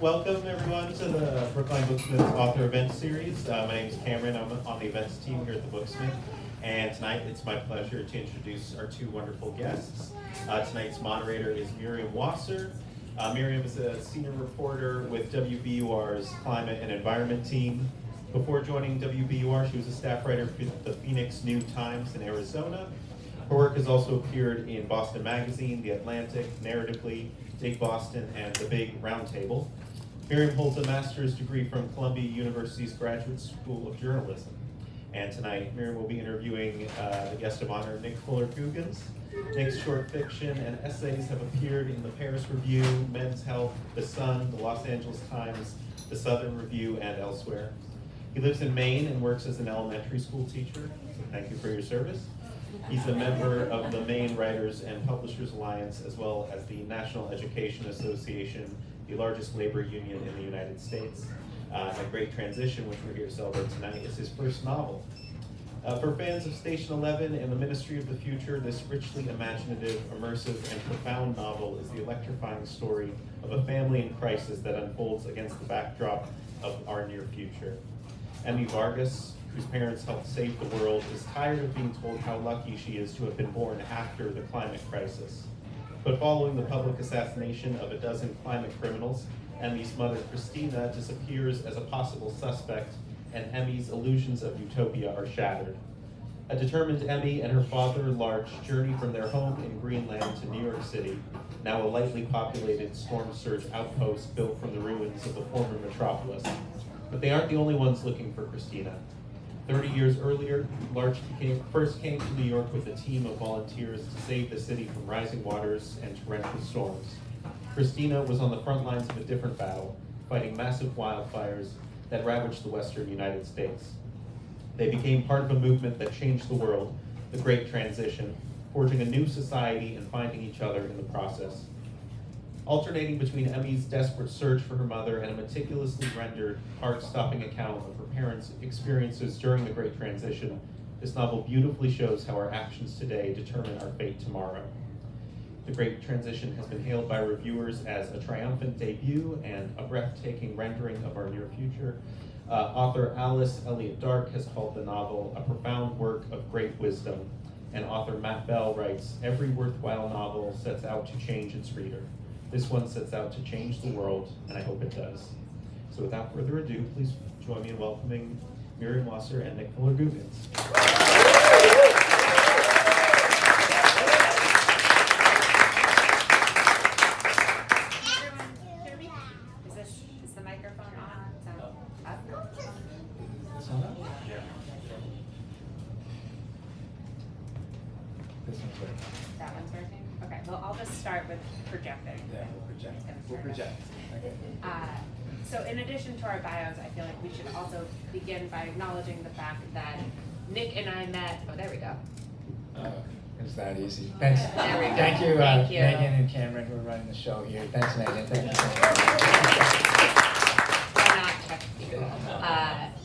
Welcome everyone to the Brookline Booksmith's author event series. My name is Cameron. I'm on the events team here at the Booksmith. And tonight it's my pleasure to introduce our two wonderful guests. Tonight's moderator is Miriam Wasser. Miriam is a senior reporter with WBUR's Climate and Environment team. Before joining WBUR, she was a staff writer for the Phoenix New Times in Arizona. Her work has also appeared in Boston Magazine, The Atlantic, Narratively, Dig Boston, and The Big Round Table. Miriam holds a master's degree from Columbia University's Graduate School of Journalism. And tonight, Miriam will be interviewing the guest of honor, Nick Fuller Googins. Nick's short fiction and essays have appeared in the Paris Review, Men's Health, The Sun, the Los Angeles Times, the Southern Review, and elsewhere. He lives in Maine and works as an elementary school teacher, so thank you for your service. He's a member of the Maine Writers and Publishers Alliance, as well as the National Education Association, the largest labor union in the United States. A Great Transition, which we're here to celebrate tonight, is his first novel. For fans of Station 11 and the Ministry of the Future, this richly imaginative, immersive, and profound novel is the electrifying story of a family in crisis that unfolds against the backdrop of our near future. Emmy Vargas, whose parents helped save the world, is tired of being told how lucky she is to have been born after the climate crisis. But following the public assassination of a dozen climate criminals, Emmy's mother, Christina, disappears as a possible suspect, and Emmy's illusions of utopia are shattered. A determined Emmy and her father, Larch, journey from their home in Greenland to New York City, now a lightly populated storm surge outpost built from the ruins of the former metropolis. But they aren't the only ones looking for Christina. 30 years earlier, Larch first came to New York with a team of volunteers to save the city from rising waters and torrential storms. Christina was on the front lines of a different battle, fighting massive wildfires that ravaged the western United States. They became part of a movement that changed the world, the Great Transition, forging a new society and finding each other in the process. Alternating between Emmy's desperate search for her mother and a meticulously rendered, heart-stopping account of her parents' experiences during the Great Transition, this novel beautifully shows how our actions today determine our fate tomorrow. The Great Transition has been hailed by reviewers as a triumphant debut and a breathtaking rendering of our near future. Author Alice Elliott Dark has called the novel a profound work of great wisdom, and author Matt Bell writes, "Every worthwhile novel sets out to change its reader. This one sets out to change the world, and I hope it does." So without further ado, please join me in welcoming Miriam Wasser and Nick Fuller Googins. That one's working? Okay, well, I'll just start with projecting. Yeah, we'll project. Okay. So in addition to our bios, I feel like we should also begin by acknowledging the fact that Nick and I met, oh, there we go. It's that easy. Thanks. There we go. Thank you, Thank you. Megan and Cameron, who are running the show here. Thanks, Megan. Thank you. We're not tech people.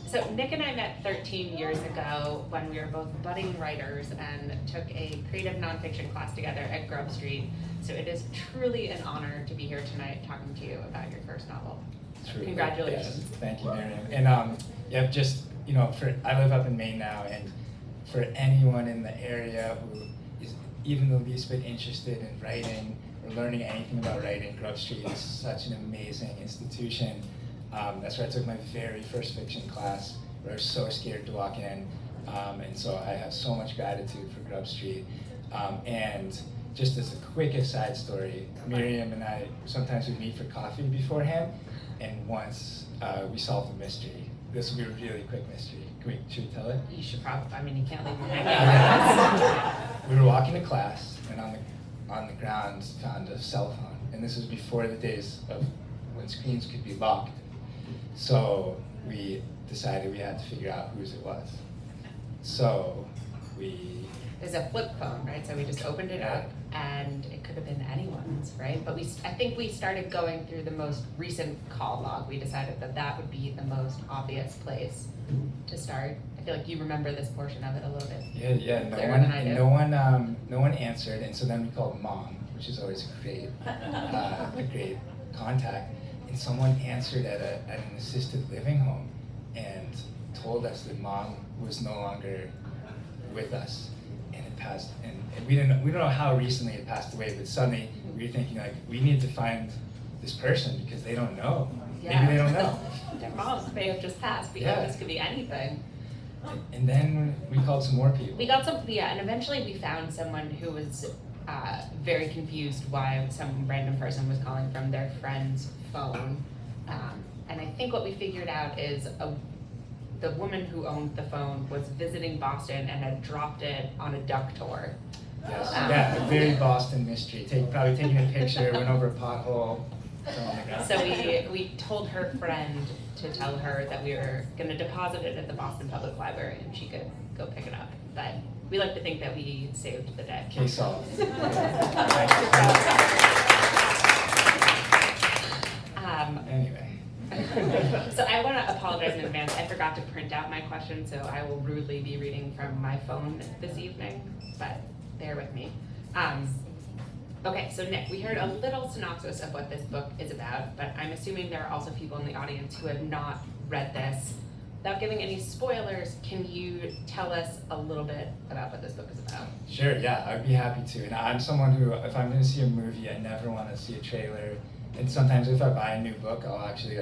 So Nick and I met 13 years ago when we were both budding writers and took a creative nonfiction class together at Grub Street. So it is truly an honor to be here tonight talking to you about your first novel. True. Congratulations. Yes. Thank you, Miriam. And yeah, just I live up in Maine now, and for anyone in the area who is even the least bit interested in writing or learning anything about writing, Grub Street is such an amazing institution. That's where I took my very first fiction class, where I was so scared to walk in. And so I have so much gratitude for Grub Street. And just as a quick aside story, Miriam and I sometimes would meet for coffee beforehand, and once we solved a mystery. This will be a really quick mystery. Should we tell it? You should probably, I mean, you can't leave me hanging out. We were walking to class, and on the ground found a cell phone. And this was before the days of when screens could be locked. So we decided we had to figure out whose it was. So we... There's a flip phone, right? So we just opened it up, and it could have been anyone's, right? But I think we started going through the most recent call log. We decided that that would be the most obvious place to start. I feel like you remember this portion of it a little bit. Yeah. No one answered, and so then we called Mom, which is always a great contact. and someone answered at an assisted living home and told us that mom was no longer with us, and it passed, and we don't know how recently it passed away, but suddenly we were thinking like, we need to find this person because they don't know. Yeah. Maybe they don't know. Their moms may have just passed because Yeah. this could be anything. And then we called some more people. We got some, and eventually we found someone who was very confused why some random person was calling from their friend's phone. And I think what we figured out is the woman who owned the phone was visiting Boston and had dropped it on a duck tour. Yes, yeah, a very Boston mystery. Probably taking a picture, went over a pothole. So we told her friend to tell her that we were going to deposit it at the Boston Public Library and she could go pick it up. But we like to think that we saved the day. Case solved. Anyway. So I want to apologize in advance. I forgot to print out my question, so I will rudely be reading from my phone this evening, but bear with me. Okay, so Nick, we heard a little synopsis of what this book is about, but I'm assuming there are also people in the audience who have not read this. Without giving any spoilers, can you tell us a little bit about what this book is about? Sure, yeah, I'd be happy to. And I'm someone who, if I'm going to see a movie, I never want to see a trailer. And sometimes if I buy a new book, I'll actually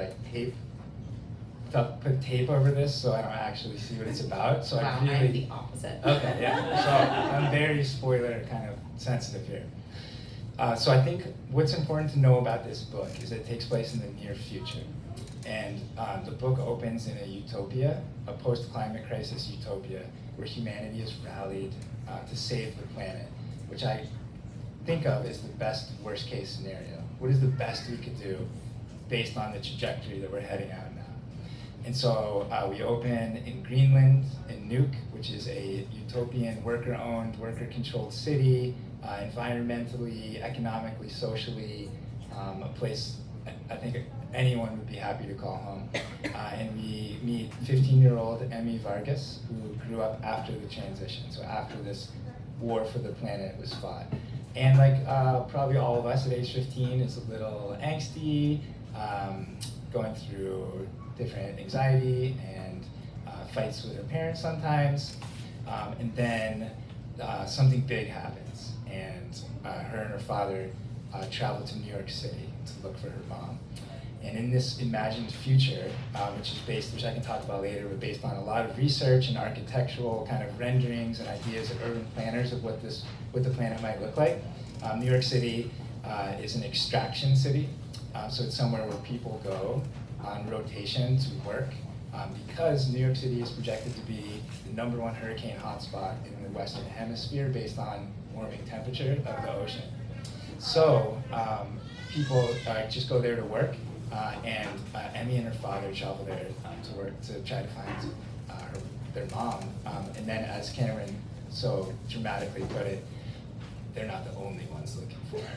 put tape over this so I don't actually see what it's about. So Wow, I really... I'm the opposite. Okay, yeah. So I'm very spoiler kind of sensitive here. So I think what's important to know about this book is that it takes place in the near future. And the book opens in a utopia, a post-climate crisis utopia, where humanity is rallied to save the planet, which I think of as the best worst-case scenario. What is the best we could do based on the trajectory that we're heading out now? And so we open in Greenland, in Nuuk, which is a utopian, worker-owned, worker-controlled city, environmentally, economically, socially, a place I think anyone would be happy to call home. And we meet 15-year-old Emmy Vargas, who grew up after the transition, so after this war for the planet was fought. And like probably all of us at age 15 is a little angsty, going through different anxiety and fights with her parents sometimes. And then something big happens, and her and her father travel to New York City to look for her mom. And in this imagined future, which I can talk about later, but based on a lot of research and architectural kind of renderings and ideas of urban planners of what the planet might look like, New York City is an extraction city. So it's somewhere where people go on rotation to work, because New York City is projected to be the #1 hurricane hotspot in the Western Hemisphere based on warming temperature of the ocean. So people just go there to work, and Emmy and her father travel there to work to try to find their mom. And then, as Cameron so dramatically put it, they're not the only ones looking for her.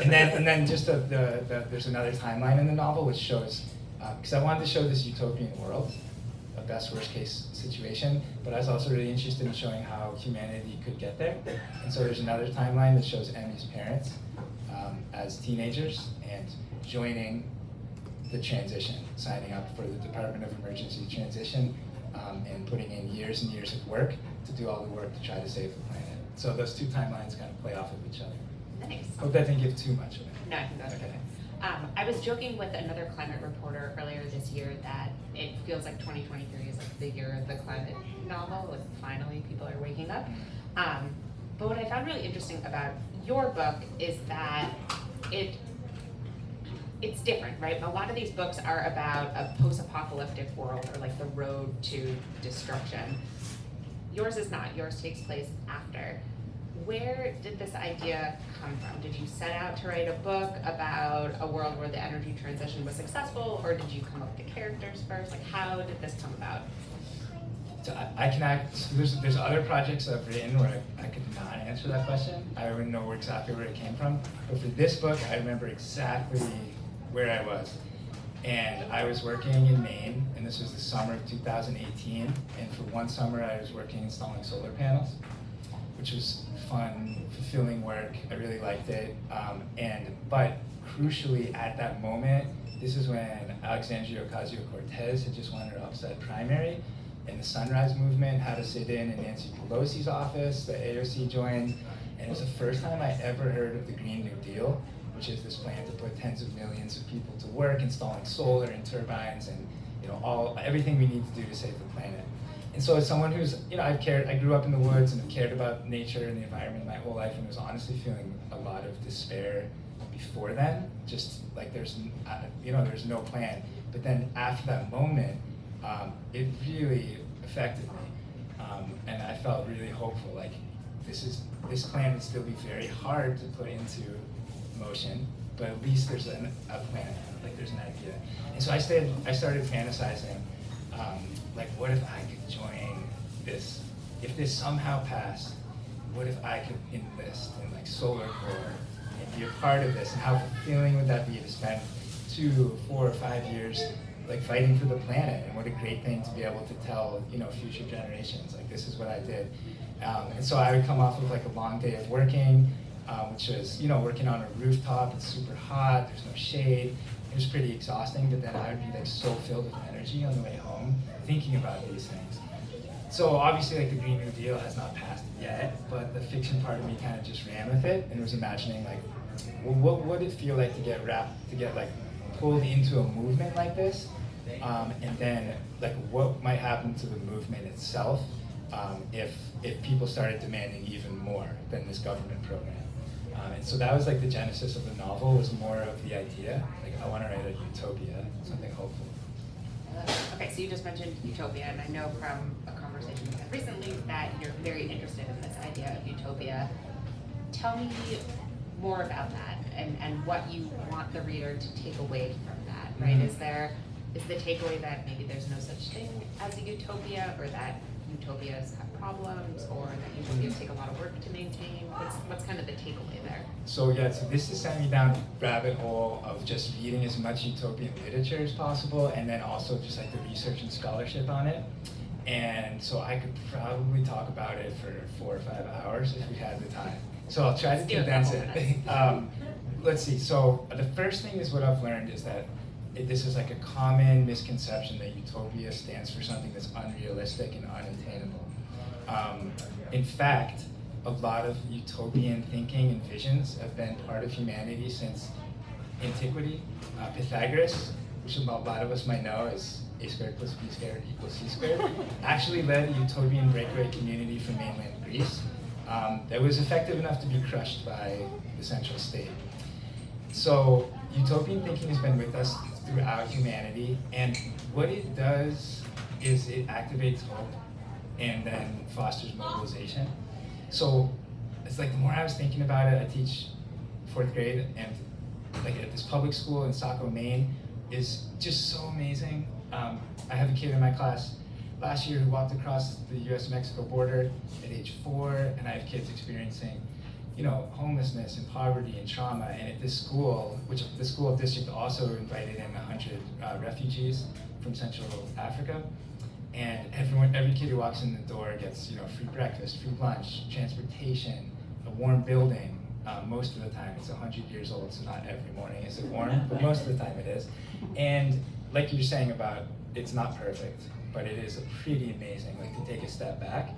and then just there's another timeline in the novel which shows, because I wanted to show this utopian world, a best worst case situation, but I was also really interested in showing how humanity could get there. And so there's another timeline that shows Emmy's parents as teenagers and joining the transition, signing up for the Department of Emergency Transition, and putting in years and years of work to do all the work to try to save the planet. So those two timelines kind of play off of each other. Nice. Hope that didn't give too much of it. No, I think that's okay. I was joking with another climate reporter earlier this year that it feels like 2023 is like the year of the climate novel. Like finally people are waking up. But what I found really interesting about your book is that it's different, right? A lot of these books are about a post-apocalyptic world or like the road to destruction. Yours is not. Yours takes place after. Where did this idea come from? Did you set out to write a book about a world where the energy transition was successful, or did you come up with the characters first? Like, how did this come about? So I can there's other projects I've written where I could not answer that question. I don't know exactly where it came from. But for this book, I remember exactly where I was. And I was working in Maine, and this was the summer of 2018. And for one summer, I was working installing solar panels, which was fun, fulfilling work. I really liked it. But crucially at that moment, this is when Alexandria Ocasio-Cortez had just won her upset primary, and the Sunrise Movement had a sit-in in Nancy Pelosi's office. The AOC joined, and it was the first time I ever heard of the Green New Deal, which is this plan to put tens of millions of people to work installing solar and turbines and everything we need to do to save the planet. And so as someone who's, I grew up in the woods and have cared about nature and the environment my whole life, and was honestly feeling a lot of despair before then, just like there's no plan. But then after that moment, it really affected me. And I felt really hopeful, like this plan would still be very hard to put into motion, but at least there's a plan, like there's an idea. And so I started fantasizing, like what if I could join this? If this somehow passed, what if I could enlist in like Solar Corps and be a part of this? And how fulfilling would that be to spend 2, 4, or 5 years like fighting for the planet? And what a great thing to be able to tell future generations, like this is what I did. And so I would come off of like a long day of working, which was working on a rooftop. It's super hot. There's no shade. It was pretty exhausting. But then I would be like so filled with energy on the way home, thinking about these things. So obviously, like the Green New Deal has not passed yet, but the fiction part of me kind of just ran with it and was imagining like, well, what would it feel like to get like pulled into a movement like this, and then like what might happen to the movement itself if people started demanding even more than this government program. And so that was like the genesis of the novel, was more of the idea, like I want to write a utopia, something hopeful. Okay, so you just mentioned utopia, and I know from a conversation we had recently that you're very interested in this idea of utopia. Tell me more about that and what you want the reader to take away from that, right? Mm-hmm. Is the takeaway that maybe there's no such thing as a utopia, or that utopias have problems, or that utopias take a lot of work to maintain? What's kind of the takeaway there? So this has sent me down a rabbit hole of just reading as much utopian literature as possible, and then also just like the research and scholarship on it. And so I could probably talk about it for 4 or 5 hours if we had the time. So I'll try to condense it. Let's see. So the first thing is what I've learned is that this is like a common misconception that utopia stands for something that's unrealistic and unattainable. In fact, a lot of utopian thinking and visions have been part of humanity since antiquity. Pythagoras, which a lot of us might know as a squared plus b squared equals c squared, actually led a utopian breakaway community from mainland Greece that was effective enough to be crushed by the central state. So utopian thinking has been with us throughout humanity, and what it does is it activates hope and then fosters mobilization. So it's like the more I was thinking about it, I teach 4th grade, and like at this public school in Saco, Maine, is just so amazing. I have a kid in my class last year who walked across the US-Mexico border at age 4, and I have kids experiencing homelessness and poverty and trauma. And at this school, which the school district also invited in 100 refugees from Central Africa, and every kid who walks in the door gets free breakfast, free lunch, transportation, a warm building. Most of the time, it's 100 years old, so not every morning is it warm, but most of the time it is. And like you're saying about, it's not perfect, but it is pretty amazing, like to take a step back.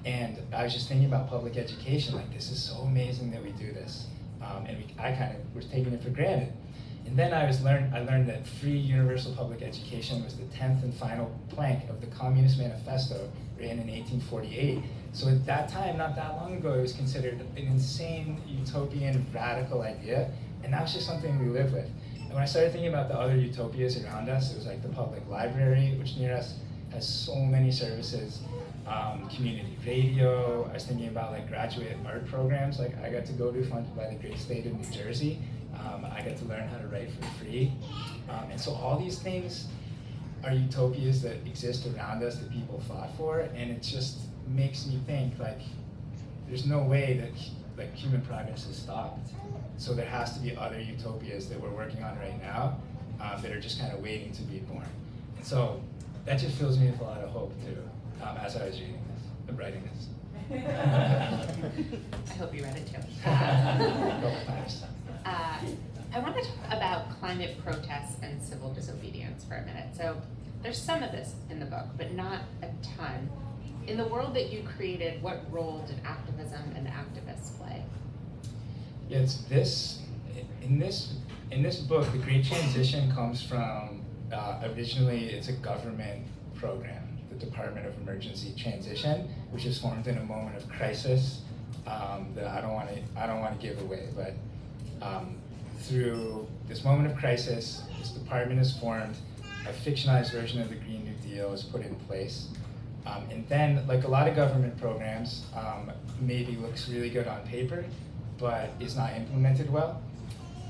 And I was just thinking about public education, like this is so amazing that we do this. I kind of was taking it for granted. And then I learned that free universal public education was the 10th and final plank of the Communist Manifesto, written in 1848. So at that time, not that long ago, it was considered an insane, utopian, radical idea, and now it's just something we live with. And when I started thinking about the other utopias around us, it was like the public library, which near us has so many services, community radio. I was thinking about like graduate art programs, like I got to go to, funded by the great state of New Jersey. I got to learn how to write for free. And so all these things are utopias that exist around us that people fought for, and it just makes me think like there's no way that like human progress has stopped. So there has to be other utopias that we're working on right now that are just kind of waiting to be born. And so that just fills me with a lot of hope too, as I was writing this. I hope you read it too. Couple times. I want to talk about climate protests and civil disobedience for a minute. So there's some of this in the book, but not a ton. In the world that you created, what role did activism and activists play? Yeah, it's this in this book. The Great Transition comes from originally it's a government program, the Department of Emergency Transition, which is formed in a moment of crisis that I don't want to give away, but through this moment of crisis, this department is formed. A fictionalized version of the Green New Deal is put in place. And then, like a lot of government programs, maybe looks really good on paper, but is not implemented well,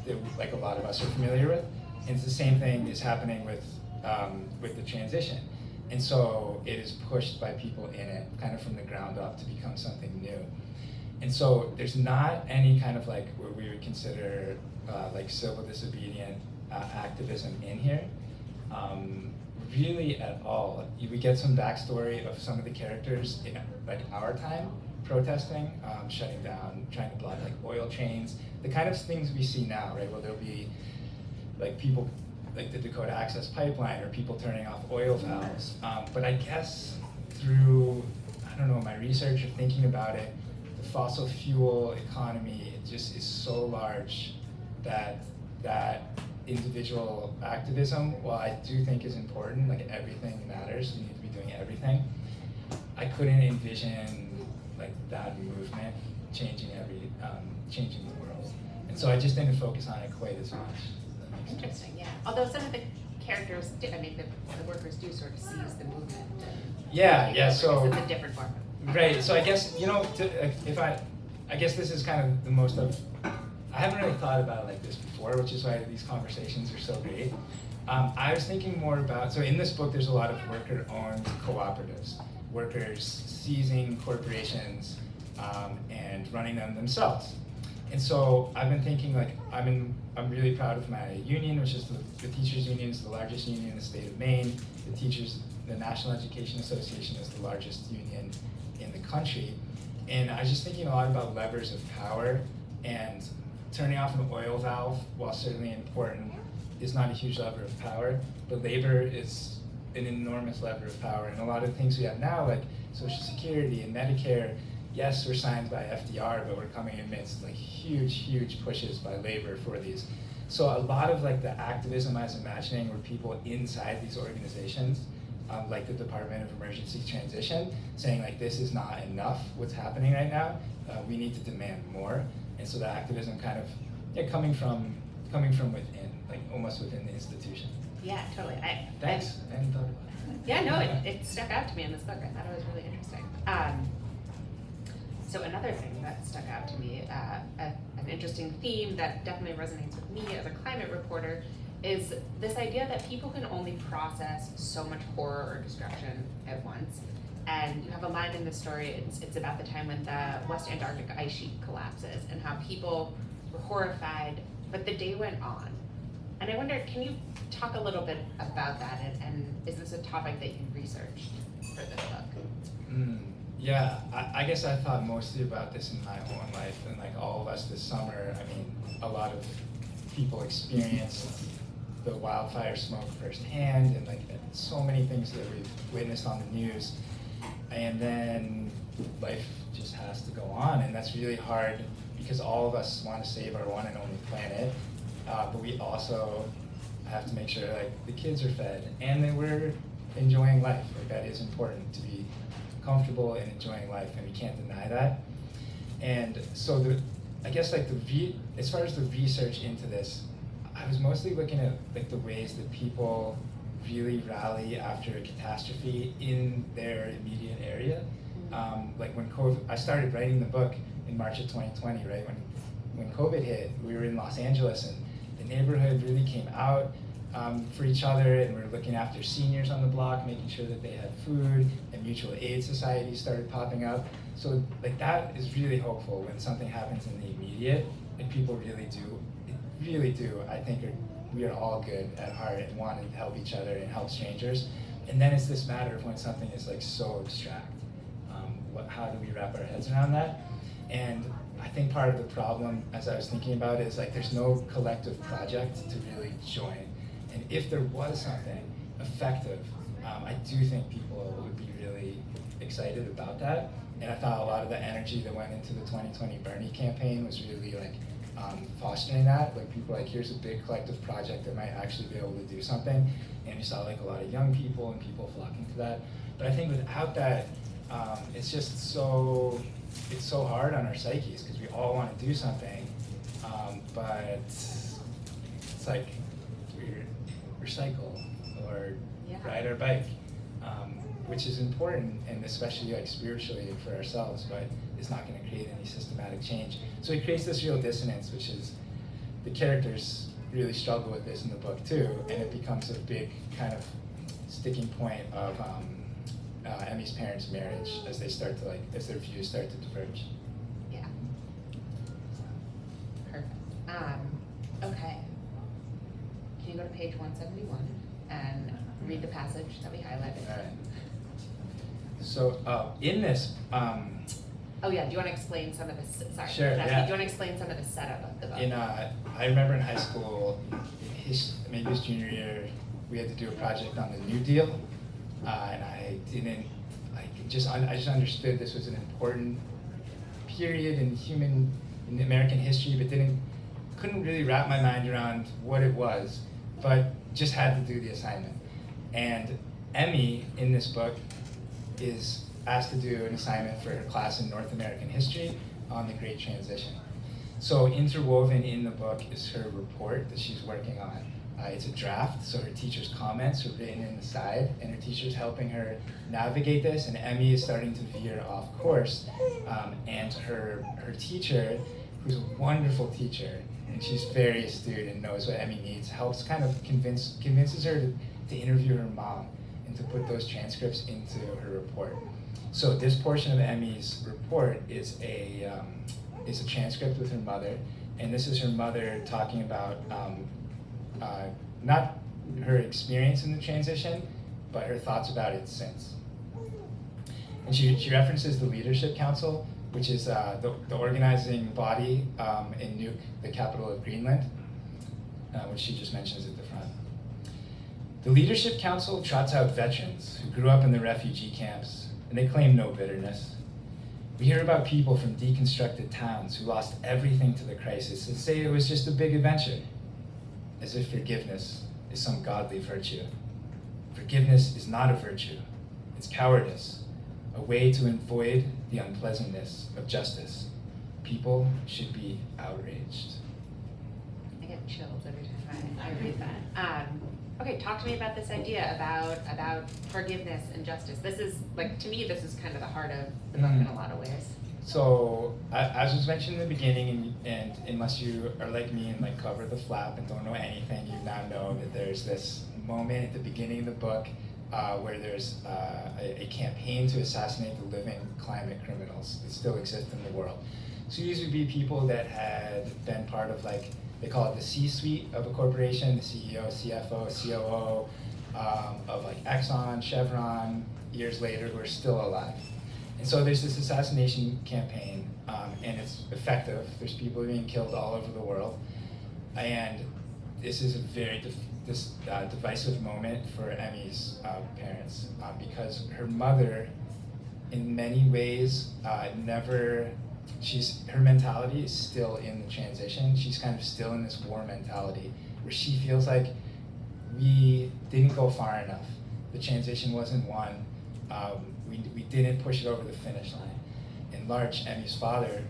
that, like a lot of us are familiar with. And it's the same thing is happening with the transition. And so it is pushed by people in it, kind of from the ground up, to become something new. And so there's not any kind of like what we would consider like civil disobedient activism in here. Really at all. We get some backstory of some of the characters in like our time protesting, shutting down, trying to block like oil trains, the kind of things we see now, right? Well, there'll be like people like the Dakota Access Pipeline or people turning off oil valves. But I guess through, I don't know, my research or thinking about it, the fossil fuel economy, it just is so large that individual activism, while I do think is important, like everything matters, we need to be doing everything, I couldn't envision like that movement changing changing the world. And so I just didn't focus on it quite as much. Does that make sense? Interesting, yeah. Although some of the characters, the workers do sort of seize the movement. Yeah, so. It's a different form. Right, so I guess, I guess this is kind of the most of, I haven't really thought about it like this before, which is why these conversations are so great. I was thinking more about, so in this book there's a lot of worker-owned cooperatives, workers seizing corporations and running them themselves. And so I've been thinking like, I'm really proud of my union, which is the teachers union is the largest union in the state of Maine. The National Education Association is the largest union in the country. And I was just thinking a lot about levers of power, and turning off an oil valve, while certainly important, is not a huge lever of power, but labor is an enormous lever of power. And a lot of the things we have now, like Social Security and Medicare, yes, we're signed by FDR, but we're coming amidst like huge pushes by labor for these. So a lot of like the activism I was imagining were people inside these organizations, like the Department of Emergency Transition, saying like, this is not enough, what's happening right now, we need to demand more. And so the activism kind of coming from within, like almost within the institution. Yeah, totally. Thanks. I hadn't thought about it. Yeah, no, it stuck out to me in this book. I thought it was really interesting. So another thing that stuck out to me, an interesting theme that definitely resonates with me as a climate reporter, is this idea that people can only process so much horror or destruction at once. And you have a line in the story, it's about the time when the West Antarctic ice sheet collapses and how people were horrified, but the day went on. And I wonder, can you talk a little bit about that, and is this a topic that you researched for this book? Yeah, I guess I thought mostly about this in my own life, and like all of us this summer, I mean, a lot of people experienced the wildfire smoke firsthand, and like so many things that we've witnessed on the news. And then life just has to go on, and that's really hard because all of us want to save our one and only planet, but we also have to make sure like the kids are fed and that we're enjoying life. Like that is important, to be comfortable and enjoying life, and we can't deny that. And so I guess like as far as the research into this, I was mostly looking at like the ways that people really rally after a catastrophe in their immediate area. Like when I started writing the book in March of 2020, right? When COVID hit, we were in Los Angeles, and the neighborhood really came out for each other, and we were looking after seniors on the block, making sure that they had food, and mutual aid societies started popping up. So like that is really hopeful when something happens in the immediate, and people really do, I think we are all good at heart and want to help each other and help strangers. And then it's this matter of when something is like so abstract. how do we wrap our heads around that? And I think part of the problem, as I was thinking about it, is like there's no collective project to really join. And if there was something effective, I do think people would be really excited about that. And I thought a lot of the energy that went into the 2020 Bernie campaign was really like fostering that. Like people like, here's a big collective project that might actually be able to do something. And we saw like a lot of young people and people flocking to that. But I think without that, it's just it's so hard on our psyches because we all want to do something, but it's like we recycle or ride our bike, which is important and especially like spiritually for ourselves, but it's not going to create any systematic change. So it creates this real dissonance, which is the characters really struggle with this in the book too, and it becomes a big kind of sticking point of Emmy's parents' marriage as they start to as their views start to diverge. Yeah. Perfect. Okay. Can you go to page 171 and read the passage that we highlighted? All right. So in this. Oh yeah. Do you want to explain some of the? Sorry. Sure. Yeah. Do you want to explain some of the setup of the book? I remember in high school, maybe it was junior year, we had to do a project on the New Deal. And I didn't, I just understood this was an important period in American history, but couldn't really wrap my mind around what it was, but just had to do the assignment. And Emmy in this book is asked to do an assignment for her class in North American history on the Great Transition. So interwoven in the book is her report that she's working on. It's a draft, so her teacher's comments are written in the side, and her teacher's helping her navigate this, and Emmy is starting to veer off course. And her teacher, who's a wonderful teacher, and she's very astute and knows what Emmy needs, helps kind of convinces her to interview her mom and to put those transcripts into her report. So this portion of Emmy's report is a transcript with her mother, and this is her mother talking about not her experience in the transition, but her thoughts about it since. And she references the Leadership Council, which is the organizing body in Nuuk, the capital of Greenland, which she just mentions at the front. The Leadership Council trots out veterans who grew up in the refugee camps, and they claim no bitterness. We hear about people from deconstructed towns who lost everything to the crisis and say it was just a big adventure, as if forgiveness is some godly virtue. Forgiveness is not a virtue, it's cowardice, a way to avoid the unpleasantness of justice. People should be outraged. I get chills every time I read that. Okay, talk to me about this idea about forgiveness and justice. This is, like, to me, this is kind of the heart of the book in a lot of ways. So, as was mentioned in the beginning, and unless you are like me and like cover the flap and don't know anything, you now know that there's this moment at the beginning of the book where there's a campaign to assassinate the living climate criminals that still exist in the world. So these would be people that had been part of, like, they call it the C-suite of a corporation, the CEO, CFO, COO of like Exxon, Chevron, years later, who are still alive. And so there's this assassination campaign, and it's effective. There's people being killed all over the world. And this is a very divisive moment for Emmy's parents, because her mother, in many ways, her mentality is still in the transition. She's kind of still in this war mentality where she feels like we didn't go far enough. The transition wasn't won. We didn't push it over the finish line. And Larch, Emmy's father,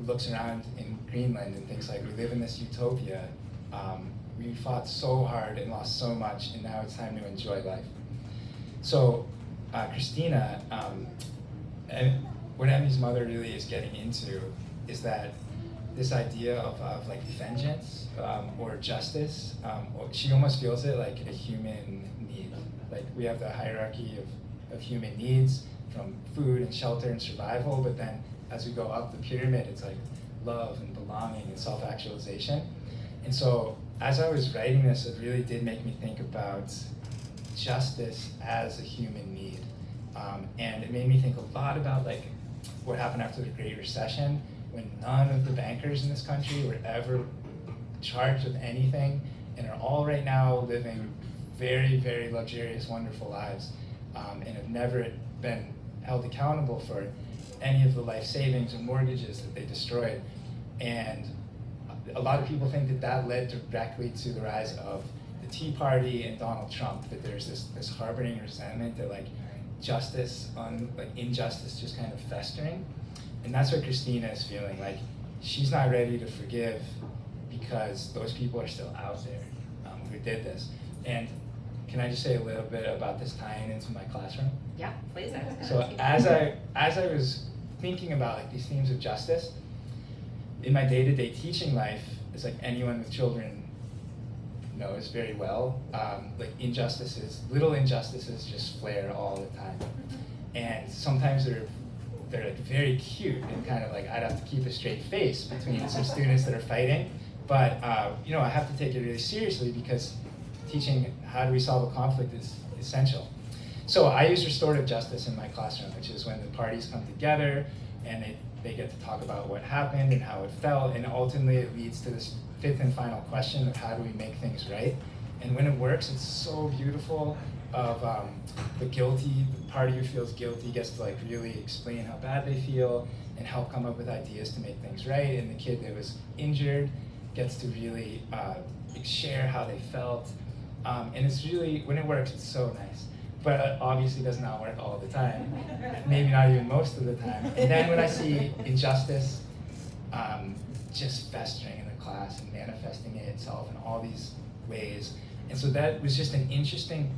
looks around in Greenland and thinks like, we live in this utopia. We fought so hard and lost so much, and now it's time to enjoy life. So Christina, and what Emmy's mother really is getting into is that this idea of like vengeance or justice, she almost feels it like a human need. Like we have the hierarchy of human needs from food and shelter and survival, but then as we go up the pyramid, it's like love and belonging and self-actualization. And so as I was writing this, it really did make me think about justice as a human need. And it made me think a lot about like what happened after the Great Recession, when none of the bankers in this country were ever charged with anything, and are all right now living very, very luxurious, wonderful lives, and have never been held accountable for any of the life savings or mortgages that they destroyed. And a lot of people think that that led directly to the rise of the Tea Party and Donald Trump, that there's this harboring resentment that like injustice just kind of festering. And that's what Christina is feeling. Like, she's not ready to forgive because those people are still out there who did this. And can I just say a little bit about this tying into my classroom? Yeah, please. So as I was thinking about like these themes of justice, in my day-to-day teaching life, it's like anyone with children knows very well, like little injustices just flare all the time. And sometimes they're like very cute and kind of like I'd have to keep a straight face between some students that are fighting. But I have to take it really seriously because teaching how do we solve a conflict is essential. So I use restorative justice in my classroom, which is when the parties come together and they get to talk about what happened and how it felt, and ultimately it leads to this fifth and final question of how do we make things right. And when it works, it's so beautiful. Of the party who feels guilty gets to like really explain how bad they feel and help come up with ideas to make things right, and the kid that was injured gets to really share how they felt, and it's really, when it works, it's so nice. But it obviously does not work all the time, maybe not even most of the time. And then when I see injustice just festering in the class and manifesting itself in all these ways, and so that was just an interesting,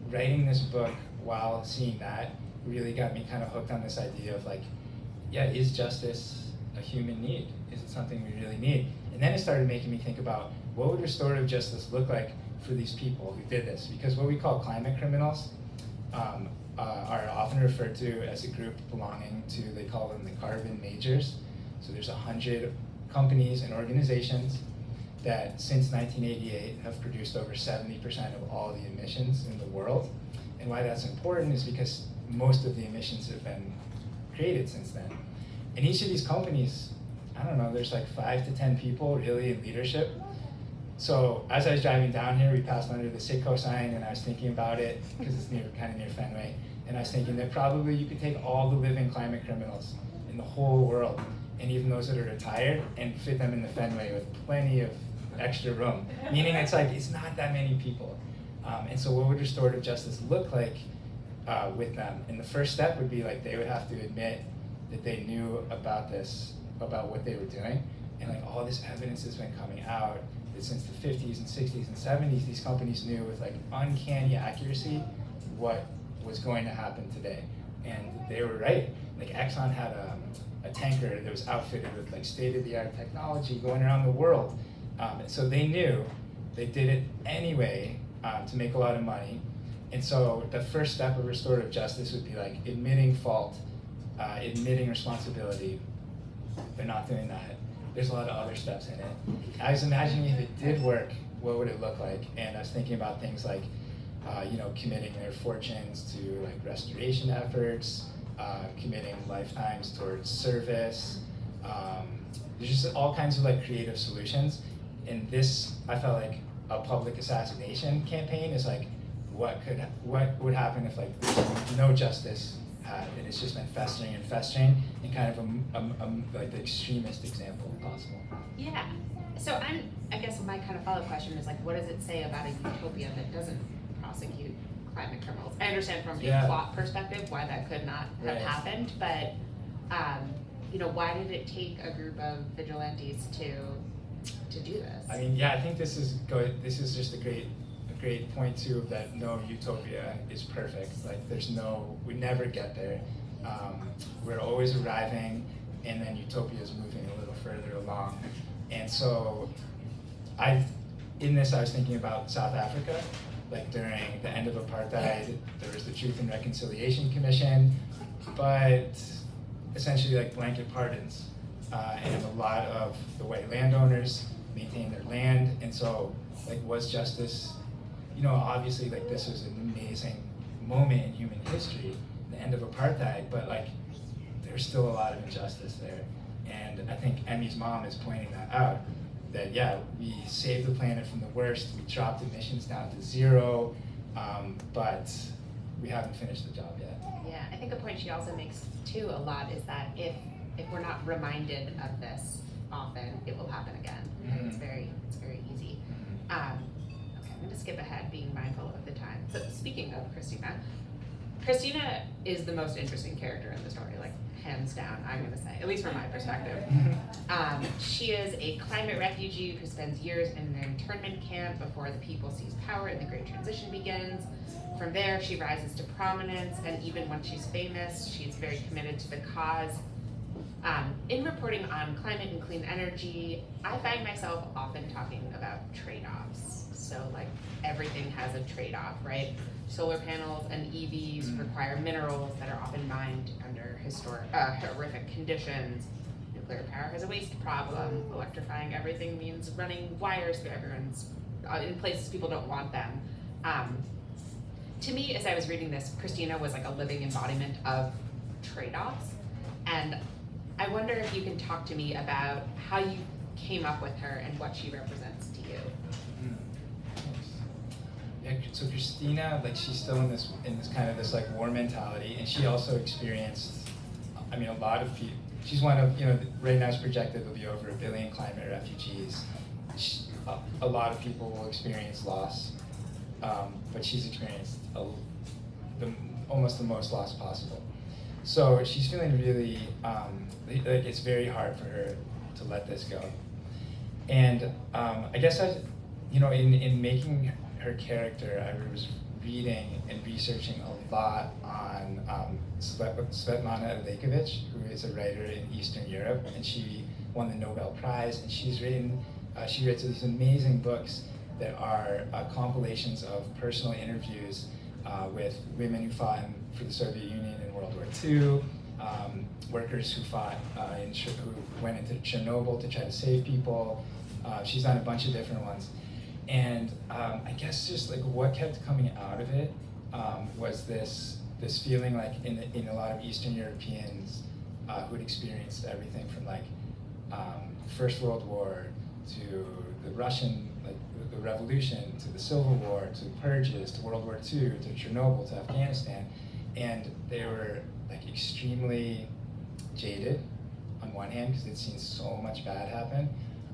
writing this book while seeing that really got me kind of hooked on this idea of like, yeah, is justice a human need? Is it something we really need? And then it started making me think about what would restorative justice look like for these people who did this? Because what we call climate criminals are often referred to as a group belonging to, they call them the carbon majors. So there's 100 companies and organizations that since 1988 have produced over 70% of all the emissions in the world. And why that's important is because most of the emissions have been created since then. And each of these companies, I don't know, there's like 5 to 10 people really in leadership. So as I was driving down here, we passed under the Citco sign, and I was thinking about it, because it's kind of near Fenway, and I was thinking that probably you could take all the living climate criminals in the whole world, and even those that are retired, and fit them in the Fenway with plenty of extra room, meaning it's like, it's not that many people. And so what would restorative justice look like with them? And the first step would be like, they would have to admit that they knew about this, about what they were doing, and like all this evidence has been coming out that since the 50s and 60s and 70s, these companies knew with like uncanny accuracy what was going to happen today. And they were right. Like Exxon had a tanker that was outfitted with like state-of-the-art technology going around the world. So they knew, they did it anyway to make a lot of money. And so the first step of restorative justice would be like admitting fault, admitting responsibility, but not doing that. There's a lot of other steps in it. I was imagining if it did work, what would it look like? And I was thinking about things like, committing their fortunes to like restoration efforts, committing lifetimes towards service. There's just all kinds of like creative solutions. And this, I felt like a public assassination campaign is like, what would happen if like there's no justice had, and it's just been festering and festering, and kind of like the extremist example possible. Yeah. So I guess my kind of follow-up question is like, what does it say about a utopia that doesn't prosecute climate criminals? I understand from a plot perspective why that could not have happened, but why did it take a group of vigilantes to do this? I mean, I think this is just a great point too, that no utopia is perfect. Like we never get there. We're always arriving, and then utopia is moving a little further along. And so in this I was thinking about South Africa. Like during the end of apartheid, there was the Truth and Reconciliation Commission, but essentially like blanket pardons. And a lot of the white landowners maintained their land, and so like was justice, obviously like this was an amazing moment in human history, the end of apartheid, but like there's still a lot of injustice there. And I think Emmy's mom is pointing that out, that yeah, we saved the planet from the worst, we dropped emissions down to 0, but we haven't finished the job yet. Yeah, I think a point she also makes too a lot is that if we're not reminded of this often, it will happen again. Mm-hmm. It's very easy. Mm-hmm. Okay, I'm gonna skip ahead, being mindful of the time. So speaking of Christina is the most interesting character in the story, like hands down, I'm gonna say, at least from my perspective. She is a climate refugee who spends years in an internment camp before the people seize power and the Great Transition begins. From there, she rises to prominence, and even when she's famous, she's very committed to the cause. In reporting on climate and clean energy, I find myself often talking about trade-offs. So like everything has a trade-off, right? Solar panels and EVs require minerals that are often mined under horrific conditions. Nuclear power has a waste problem. Electrifying everything means running wires through everyone's, in places people don't want them. To me, as I was reading this, Christina was like a living embodiment of trade-offs. And I wonder if you can talk to me about how you came up with her and what she represents to you. Yeah, so Christina, like she's still in this kind of this like war mentality, and she also experienced, I mean, a lot of people. She's one of, right now it's projected there'll be over 1 billion climate refugees. A lot of people will experience loss, but she's experienced almost the most loss possible. So she's feeling really, like it's very hard for her to let this go. And I guess in making her character, I was reading and researching a lot on Svetlana Alexievich, who is a writer in Eastern Europe, and she won the Nobel Prize, and she writes these amazing books that are compilations of personal interviews with women who fought for the Soviet Union in World War II, workers who fought who went into Chernobyl to try to save people. She's done a bunch of different ones. And I guess just like what kept coming out of it was this feeling like in a lot of Eastern Europeans who had experienced everything from like First World War to the Russian, like the Revolution, to the Civil War, to purges, to World War II, to Chernobyl, to Afghanistan, and they were like extremely jaded on one hand because they'd seen so much bad happen.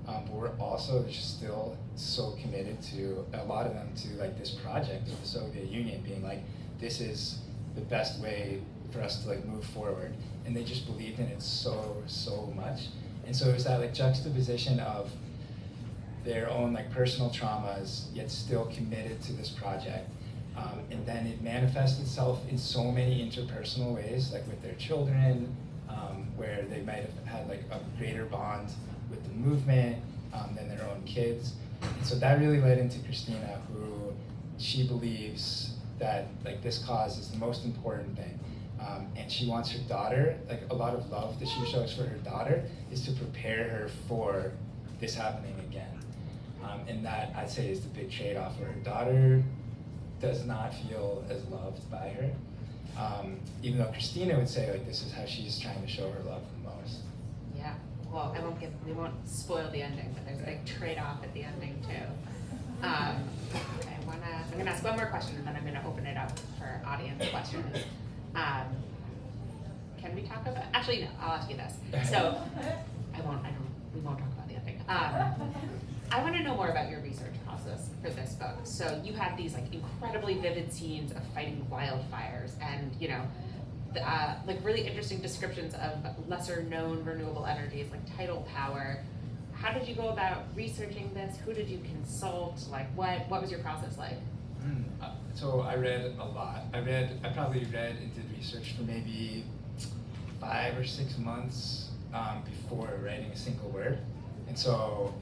But we're also just still so committed to, a lot of them, to like this project of the Soviet Union being like, this is the best way for us to like move forward. And they just believed in it so much. And so it was that like juxtaposition of their own like personal traumas, yet still committed to this project. And then it manifests itself in so many interpersonal ways, like with their children, where they might have had like a greater bond with the movement than their own kids. And so that really led into Christina, who she believes that like this cause is the most important thing. And she wants her daughter, like a lot of love that she shows for her daughter is to prepare her for this happening again. And that, I'd say, is the big trade-off, where her daughter does not feel as loved by her. Even though Christina would say like this is how she's trying to show her love the most. Yeah. Well, we won't spoil the ending, but there's a big trade-off at the ending too. Okay, I'm gonna ask one more question, and then I'm gonna open it up for audience questions. Can we talk about? Actually, no. I'll ask you this. So, we won't talk about the ending. I want to know more about your research process for this book. So you have these like incredibly vivid scenes of fighting wildfires, and like really interesting descriptions of lesser known renewable energies like tidal power. How did you go about researching this? Who did you consult? Like what was your process like? So I read a lot. I probably read and did research for maybe 5 or 6 months before writing a single word. And so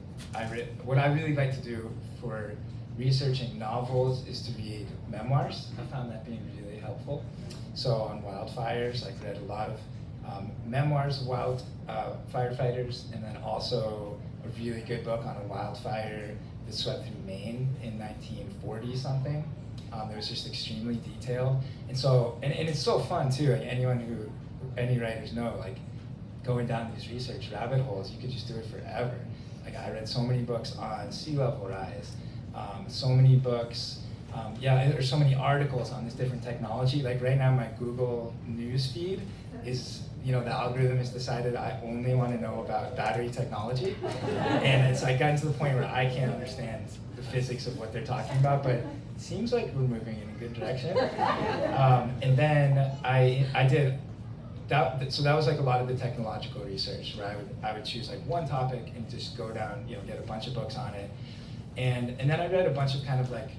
what I really like to do for researching novels is to read memoirs. I found that being really helpful. So on wildfires, I read a lot of memoirs of firefighters, and then also a really good book on a wildfire that swept through Maine in 1940 something. It was just extremely detailed, and so and it's so fun too. Like any writers know, like going down these research rabbit holes, you could just do it forever. Like I read so many books on sea level rise, so many books, there's so many articles on this different technology. Like right now, my Google News feed is, the algorithm has decided I only want to know about battery technology, and it's like gotten to the point where I can't understand the physics of what they're talking about, but it seems like we're moving in a good direction. And then I did that. So that was like a lot of the technological research, where I would choose like one topic and just go down, get a bunch of books on it, and then I read a bunch of kind of like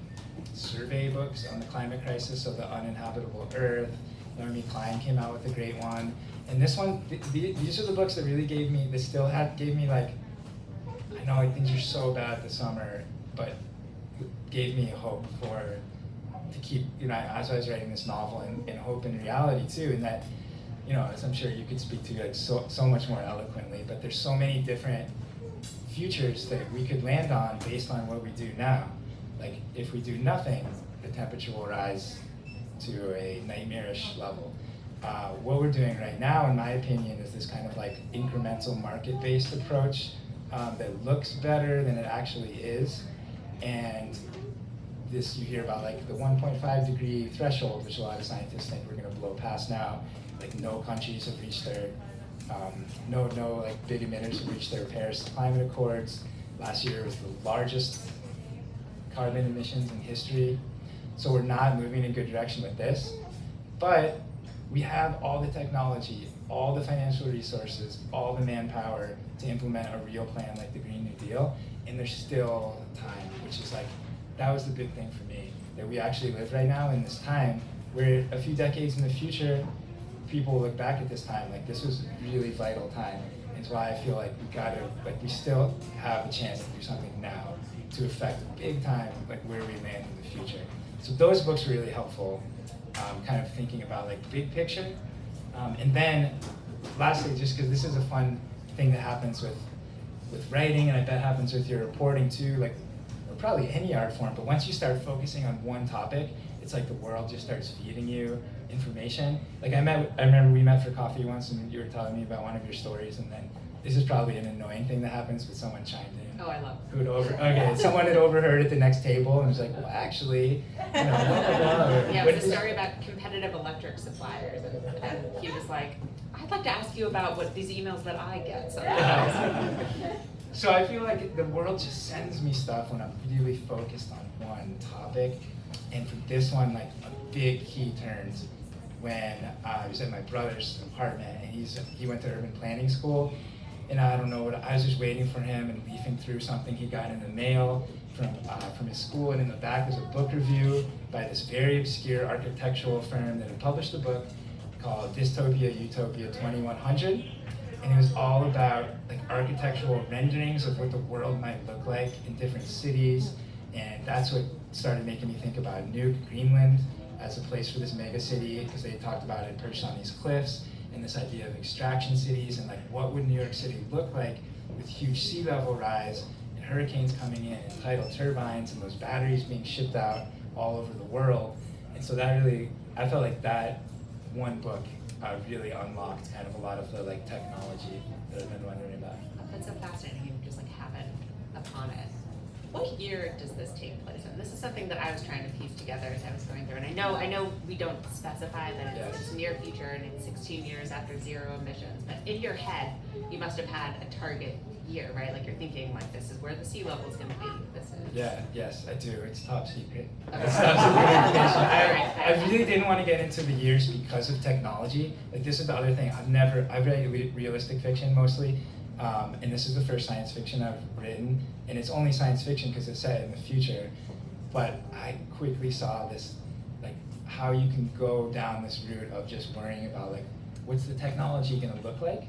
survey books on the climate crisis, so The Uninhabitable Earth. Naomi Klein came out with a great one, and this one, these are the books that really gave me like, I know like things are so bad this summer, but gave me hope to keep, as I was writing this novel, and hope in reality too, and that, as I'm sure you could speak to like so much more eloquently, but there's so many different futures that we could land on based on what we do now. Like if we do nothing, the temperature will rise to a nightmarish level. What we're doing right now, in my opinion, is this kind of like incremental market-based approach that looks better than it actually is. And this, you hear about like the 1.5 degree threshold, which a lot of scientists think we're gonna blow past now. Like no countries have reached their, no like big emitters have reached their Paris Climate Accords. Last year was the largest carbon emissions in history. So we're not moving in a good direction with this, but we have all the technology, all the financial resources, all the manpower to implement a real plan like the Green New Deal, and there's still time, which is like, that was the big thing for me, that we actually live right now in this time where a few decades in the future, people will look back at this time like this was a really vital time. It's why I feel like we still have a chance to do something now to affect big time like where we land in the future. So those books were really helpful, kind of thinking about like big picture. And then lastly, just because this is a fun thing that happens with writing, and I bet happens with your reporting too, like, or probably any art form, but once you start focusing on one topic, it's like the world just starts feeding you information. Like I remember we met for coffee once, and you were telling me about one of your stories, and then this is probably an annoying thing that happens, but someone chimed in. Oh, I love Someone had overheard at the next table and was like, well, actually, blah, blah, blah. Yeah, it was a story about competitive electric suppliers, and he was like, I'd like to ask you about what these emails that I get sometimes. So I feel like the world just sends me stuff when I'm really focused on one topic, and for this one, like a big key turns when I was at my brother's apartment, and he went to urban planning school. And I don't know what, I was just waiting for him and leafing through something he got in the mail from his school, and in the back was a book review by this very obscure architectural firm that had published a book called Dystopia Utopia 2100, and it was all about like architectural renderings of what the world might look like in different cities, and that's what started making me think about Nuuk, Greenland, as a place for this mega city, because they talked about it perched on these cliffs, and this idea of extraction cities, and like what would New York City look like with huge sea level rise and hurricanes coming in and tidal turbines and those batteries being shipped out all over the world. And so that really, I felt like that one book really unlocked kind of a lot of the like technology that I've been wondering about. That's so fascinating, you just like happened upon it. What year does this take place in? This is something that I was trying to piece together as I was going through, and I know we don't specify that it's near future and it's 16 years after zero emissions, but in your head, you must have had a target year, right? Like you're thinking like this is where the sea level is going to be. This is. Yeah, yes, I do. It's top secret. Okay. It's top secret information. I really didn't want to get into the years because of technology. Like this is the other thing. I've read realistic fiction mostly. And this is the first science fiction I've written, and it's only science fiction because it's set in the future. But I quickly saw this, like how you can go down this route of just worrying about like, what's the technology going to look like?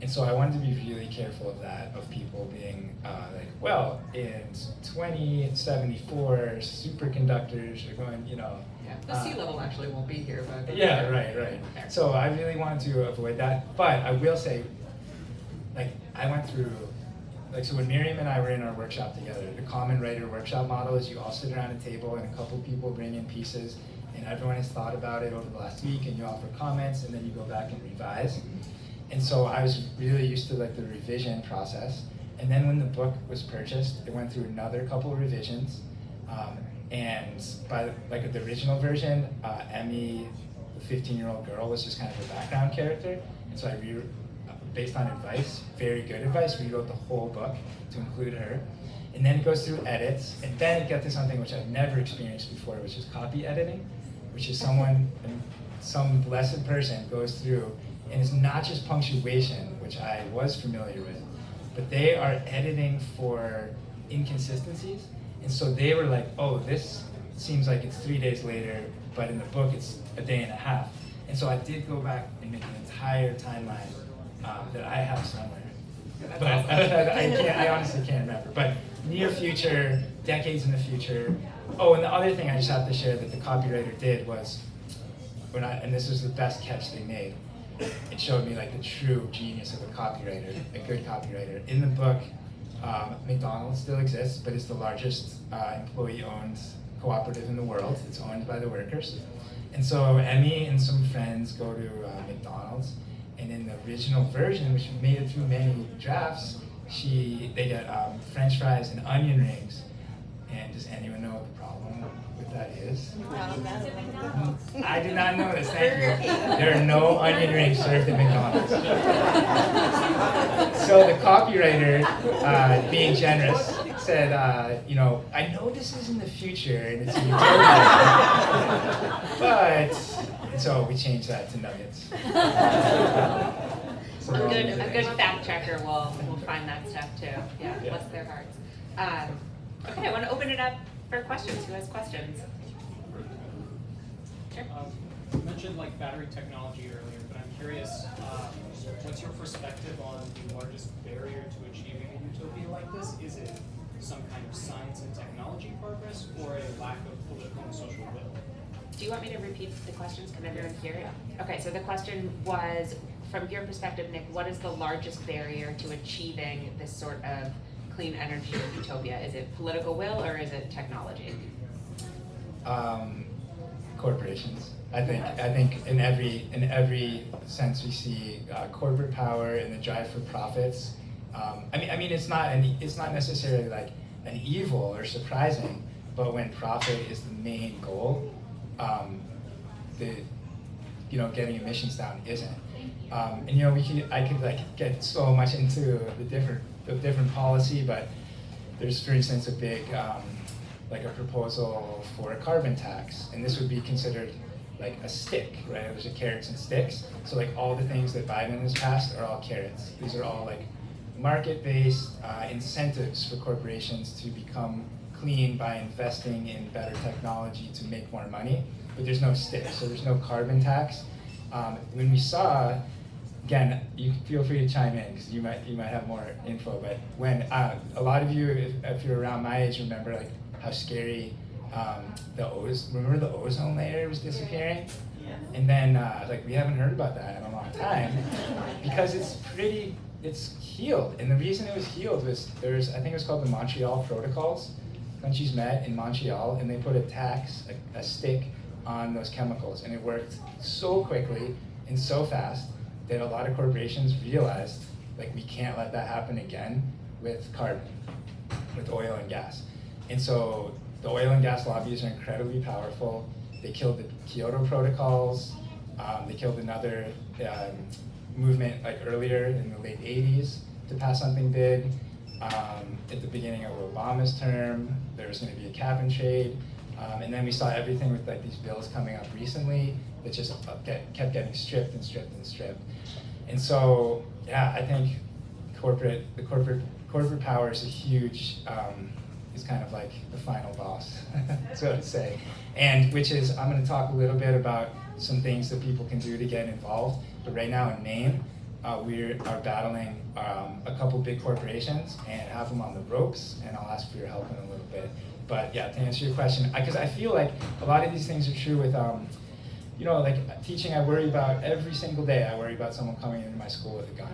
And so I wanted to be really careful of that, of people being like, well, in 2074, superconductors are going, Yeah, the sea level actually won't be here, but. Yeah, right. So I really wanted to avoid that, but I will say, like I went through like, so when Miriam and I were in our workshop together, the common writer workshop model is you all sit around a table and a couple people bring in pieces, and everyone has thought about it over the last week, and you offer comments, and then you go back and revise. And so I was really used to like the revision process. And then when the book was purchased, it went through another couple of revisions. And by like the original version, Emmy, the 15-year-old girl, was just kind of a background character. And so I based on advice, very good advice, rewrote the whole book to include her. And then it goes through edits, and then it gets to something which I've never experienced before, which is copy editing, which is some blessed person goes through, and it's not just punctuation, which I was familiar with, but they are editing for inconsistencies. And so they were like, oh, this seems like it's 3 days later, but in the book it's a day and a half. And so I did go back and make an entire timeline that I have somewhere. But I honestly can't remember. But near future, decades in the future. Oh, and the other thing I just have to share that the copywriter did was, and this was the best catch they made, it showed me like the true genius of a copywriter, a good copywriter. In the book, McDonald's still exists, but it's the largest employee-owned cooperative in the world. It's owned by the workers. And so Emmy and some friends go to McDonald's, and in the original version, which made it through many drafts, they get French fries and onion rings. And does anyone know what the problem with that is? I did not know this, thank you. There are no onion rings served at McDonald's. So the copywriter, being generous, said, I know this is in the future and it's in but, so we changed that to nuggets. So a good fact checker will find that stuff too. Yeah, bless their hearts. Okay, I want to open it up for questions. Who has questions? Sure. You mentioned like battery technology earlier, but I'm curious, what's your perspective on the largest barrier to achieving a utopia like this? Is it some kind of science and technology progress, or a lack of political and social will? Do you want me to repeat the questions? Can everyone hear it? Okay, so the question was, from your perspective, Nick, what is the largest barrier to achieving this sort of clean energy utopia? Is it political will or is it technology? Corporations. I think in every sense we see corporate power and the drive for profits. I mean it's not necessarily like an evil or surprising, but when profit is the main goal, getting emissions down isn't. I could like get so much into the different policy, but there's, for instance, a big like a proposal for a carbon tax, and this would be considered like a stick, right? There's a carrots and sticks. So like all the things that Biden has passed are all carrots. These are all like market-based incentives for corporations to become clean by investing in better technology to make more money, but there's no stick, so there's no carbon tax. When we saw, again, you feel free to chime in because you might have more info, but when a lot of you, if you're around my age, remember like how scary remember the ozone layer was disappearing? Yeah. And then like we haven't heard about that in a long time because it's healed. And the reason it was healed was I think it was called the Montreal Protocols. Countries met in Montreal and they put a stick on those chemicals, and it worked so quickly and so fast that a lot of corporations realized like we can't let that happen again with carbon, with oil and gas. And so the oil and gas lobbies are incredibly powerful. They killed the Kyoto Protocols. They killed another movement like earlier in the late 80s to pass something big. At the beginning of Obama's term, there was going to be a cap and trade. And then we saw everything with like these bills coming up recently that just kept getting stripped and stripped and stripped. And so, yeah, I think the corporate power is a huge, is kind of like the final boss, so to say. And which is, I'm going to talk a little bit about some things that people can do to get involved. But right now in Maine, we are battling a couple big corporations and have them on the ropes, and I'll ask for your help in a little bit. But yeah, to answer your question, because I feel like a lot of these things are true with, like teaching. I worry about every single day. I worry about someone coming into my school with a gun,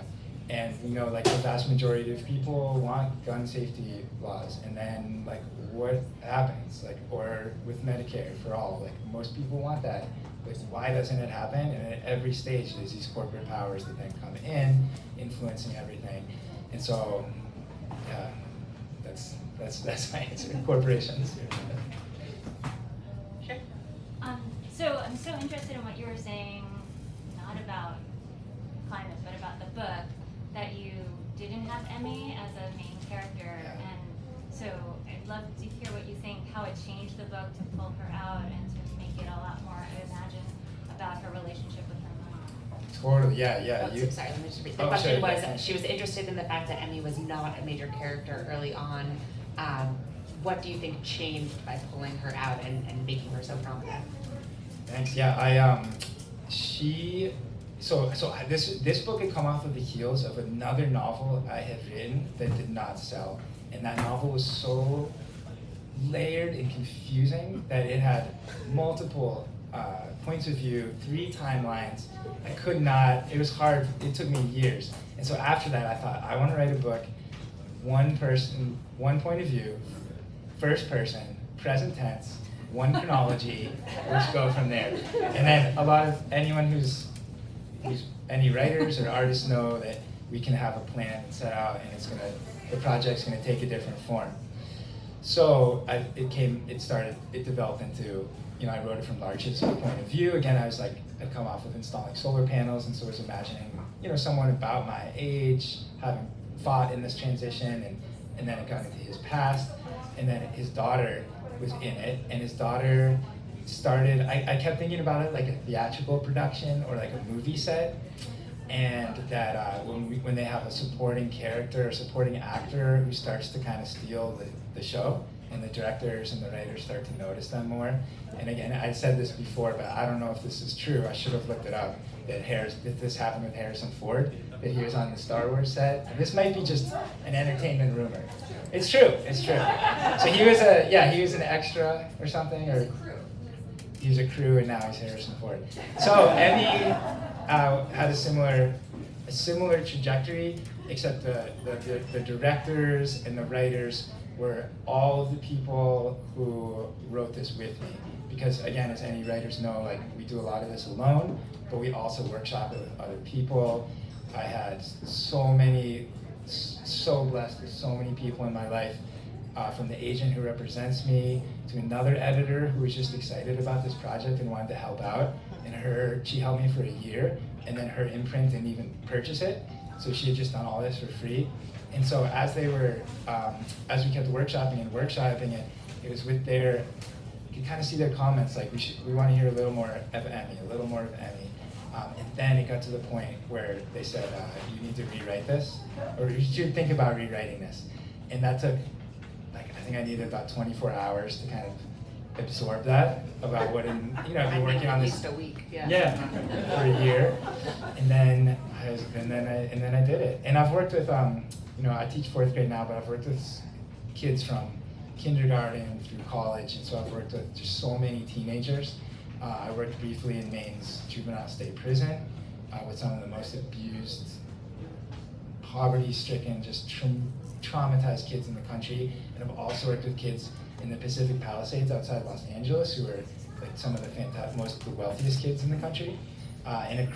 And like the vast majority of people want gun safety laws, and then like what happens? Like, or with Medicare for all, like most people want that. But why doesn't it happen? And at every stage, there's these corporate powers that then come in, influencing everything. And so, yeah, that's my answer. Corporations. Sure. So I'm so interested in what you were saying, not about climate, but about the book, that you didn't have Emmy as a main character. Yeah. And so I'd love to hear what you think, how it changed the book to pull her out and to make it a lot more, I imagine, about her relationship with her mom. Totally, yeah. Oh, so sorry, let me just read. The Oh, question sorry. was, she was interested in the fact that Emmy was not a major character early on. What do you think changed by pulling her out and making her so prominent? Thanks. Yeah, this book had come off of the heels of another novel I had written that did not sell, and that novel was so layered and confusing that it had multiple points of view, 3 timelines. I could not. It was hard. It took me years, and so after that, I thought I want to write a book, one person, one point of view, first person, present tense, one chronology. Let's go from there. And then anyone who's any writers or artists know that we can have a plan and set out, and the project's gonna take a different form. So it developed into, I wrote it from Larch's point of view. Again, I'd come off of installing solar panels, and so I was imagining, someone about my age having fought in this transition, and then it got into his past, and then his daughter was in it, and his daughter started, I kept thinking about it like a theatrical production or like a movie set, and that when they have a supporting character or supporting actor who starts to kind of steal the show, and the directors and the writers start to notice them more. And again, I said this before, but I don't know if this is true. I should have looked it up, that this happened with Harrison Ford, that he was on the Star Wars set. And this might be just an entertainment rumor. It's true. So he was an extra or something, or he was a crew, and now he's Harrison Ford. So Emmy had a similar trajectory, except the directors and the writers were all of the people who wrote this with me. Because again, as any writers know, like we do a lot of this alone, but we also workshop it with other people. I had so blessed with so many people in my life, from the agent who represents me to another editor who was just excited about this project and wanted to help out. And she helped me for a year, and then her imprint didn't even purchase it. So she had just done all this for free. And so as we kept workshopping it, it was with you could kind of see their comments, like we want to hear a little more of Emmy. And then it got to the point where they said, you need to rewrite this, or you should think about rewriting this. And that took, I think I needed about 24 hours to kind of absorb that, about what, I've been working on this. At least a week, yeah. Yeah, for a year. And then I did it. And I've worked with, I teach 4th grade now, but I've worked with kids from kindergarten through college, and so I've worked with just so many teenagers. I worked briefly in Maine's juvenile state prison with some of the most abused, poverty-stricken, just traumatized kids in the country. And I've also worked with kids in the Pacific Palisades outside Los Angeles, who are like some of the wealthiest kids in the country. And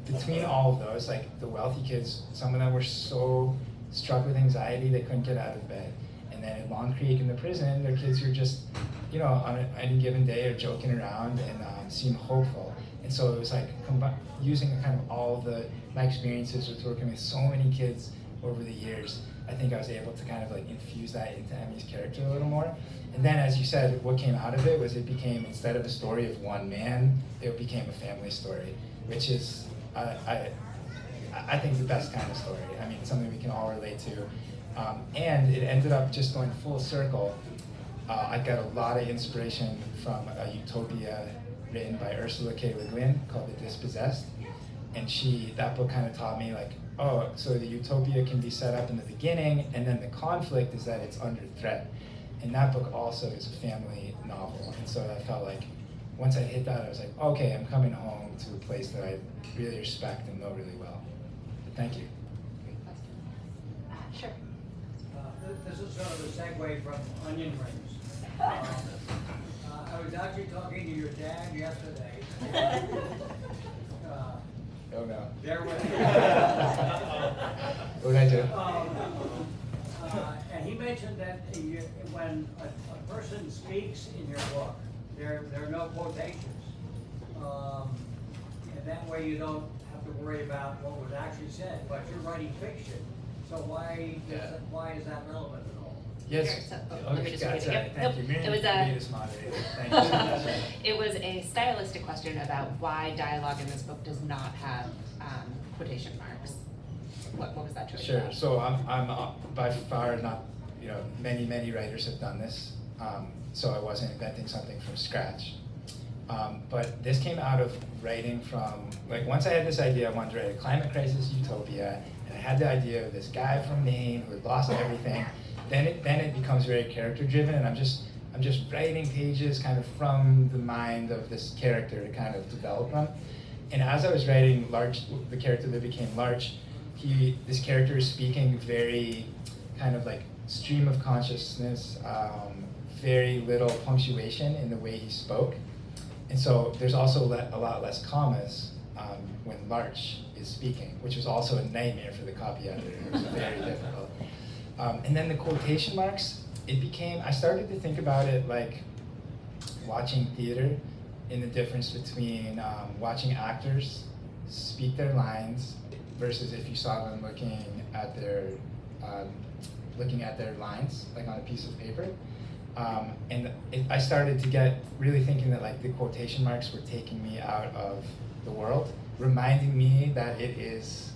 between all of those, like the wealthy kids, some of them were so struck with anxiety they couldn't get out of bed. And then at Long Creek in the prison, there are kids who are just, on any given day are joking around and seem hopeful. And so it was like using kind of all of my experiences with working with so many kids over the years. I think I was able to kind of like infuse that into Emmy's character a little more. And then, as you said, what came out of it was it became, instead of a story of one man, it became a family story, which is, I think, the best kind of story. I mean, something we can all relate to. And it ended up just going full circle. I got a lot of inspiration from a utopia written by Ursula K. Le Guin called The Dispossessed. And that book kind of taught me, like, oh, so the utopia can be set up in the beginning, and then the conflict is that it's under threat. And that book also is a family novel. And so I felt like once I hit that, I was like, okay, I'm coming home to a place that I really respect and know really well. But thank you. this is sort of a segue from onion rings. I was actually talking to your dad yesterday. Oh no. Bear with me. What did I do? And he mentioned that when a person speaks in your book, there are no quotations. And that way you don't have to worry about what was actually said, but you're writing fiction. So why is that relevant at all? Yes. Sure, so, let me just read it. Sorry, Yep, thank you. nope, Miriam, it was you a- be this moderator. Thank you so much. It was a stylistic question about why dialogue in this book does not have quotation marks. What was that choice Sure. about? So I'm by far not, many writers have done this. So I wasn't inventing something from scratch. But this came out of writing from, like, once I had this idea, I wanted to write a climate crisis utopia, and I had the idea of this guy from Maine who had lost everything. Then it becomes very character driven, and I'm just writing pages kind of from the mind of this character to kind of develop them. And as I was writing the character that became Larch, this character is speaking very kind of like stream of consciousness, very little punctuation in the way he spoke. And so there's also a lot less commas when Larch is speaking, which was also a nightmare for the copy editor. It was very difficult. And then the quotation marks, I started to think about it like watching theater, in the difference between watching actors speak their lines versus if you saw them looking at their lines, like on a piece of paper. I started to get really thinking that like the quotation marks were taking me out of the world, reminding me that it is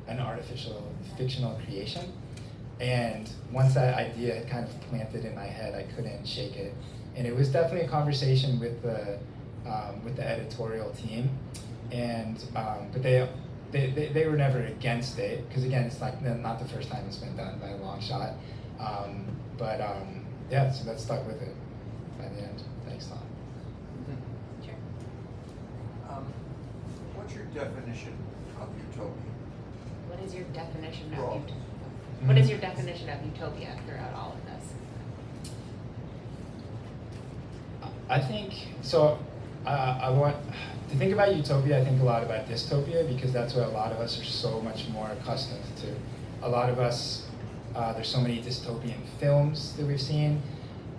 an artificial, fictional creation. And once that idea had kind of planted in my head, I couldn't shake it. And it was definitely a conversation with the editorial team, but they were never against it, because again, it's like not the first time it's been done by a long shot. Yeah, so that stuck with it by the end. Thanks, Tom. Sure. What's your definition of utopia? What is your definition of Wrong. utopia? What is your definition of utopia throughout all of this? I think, so I want to think about utopia. I think a lot about dystopia, because that's what a lot of us are so much more accustomed to. A lot of us, there's so many dystopian films that we've seen,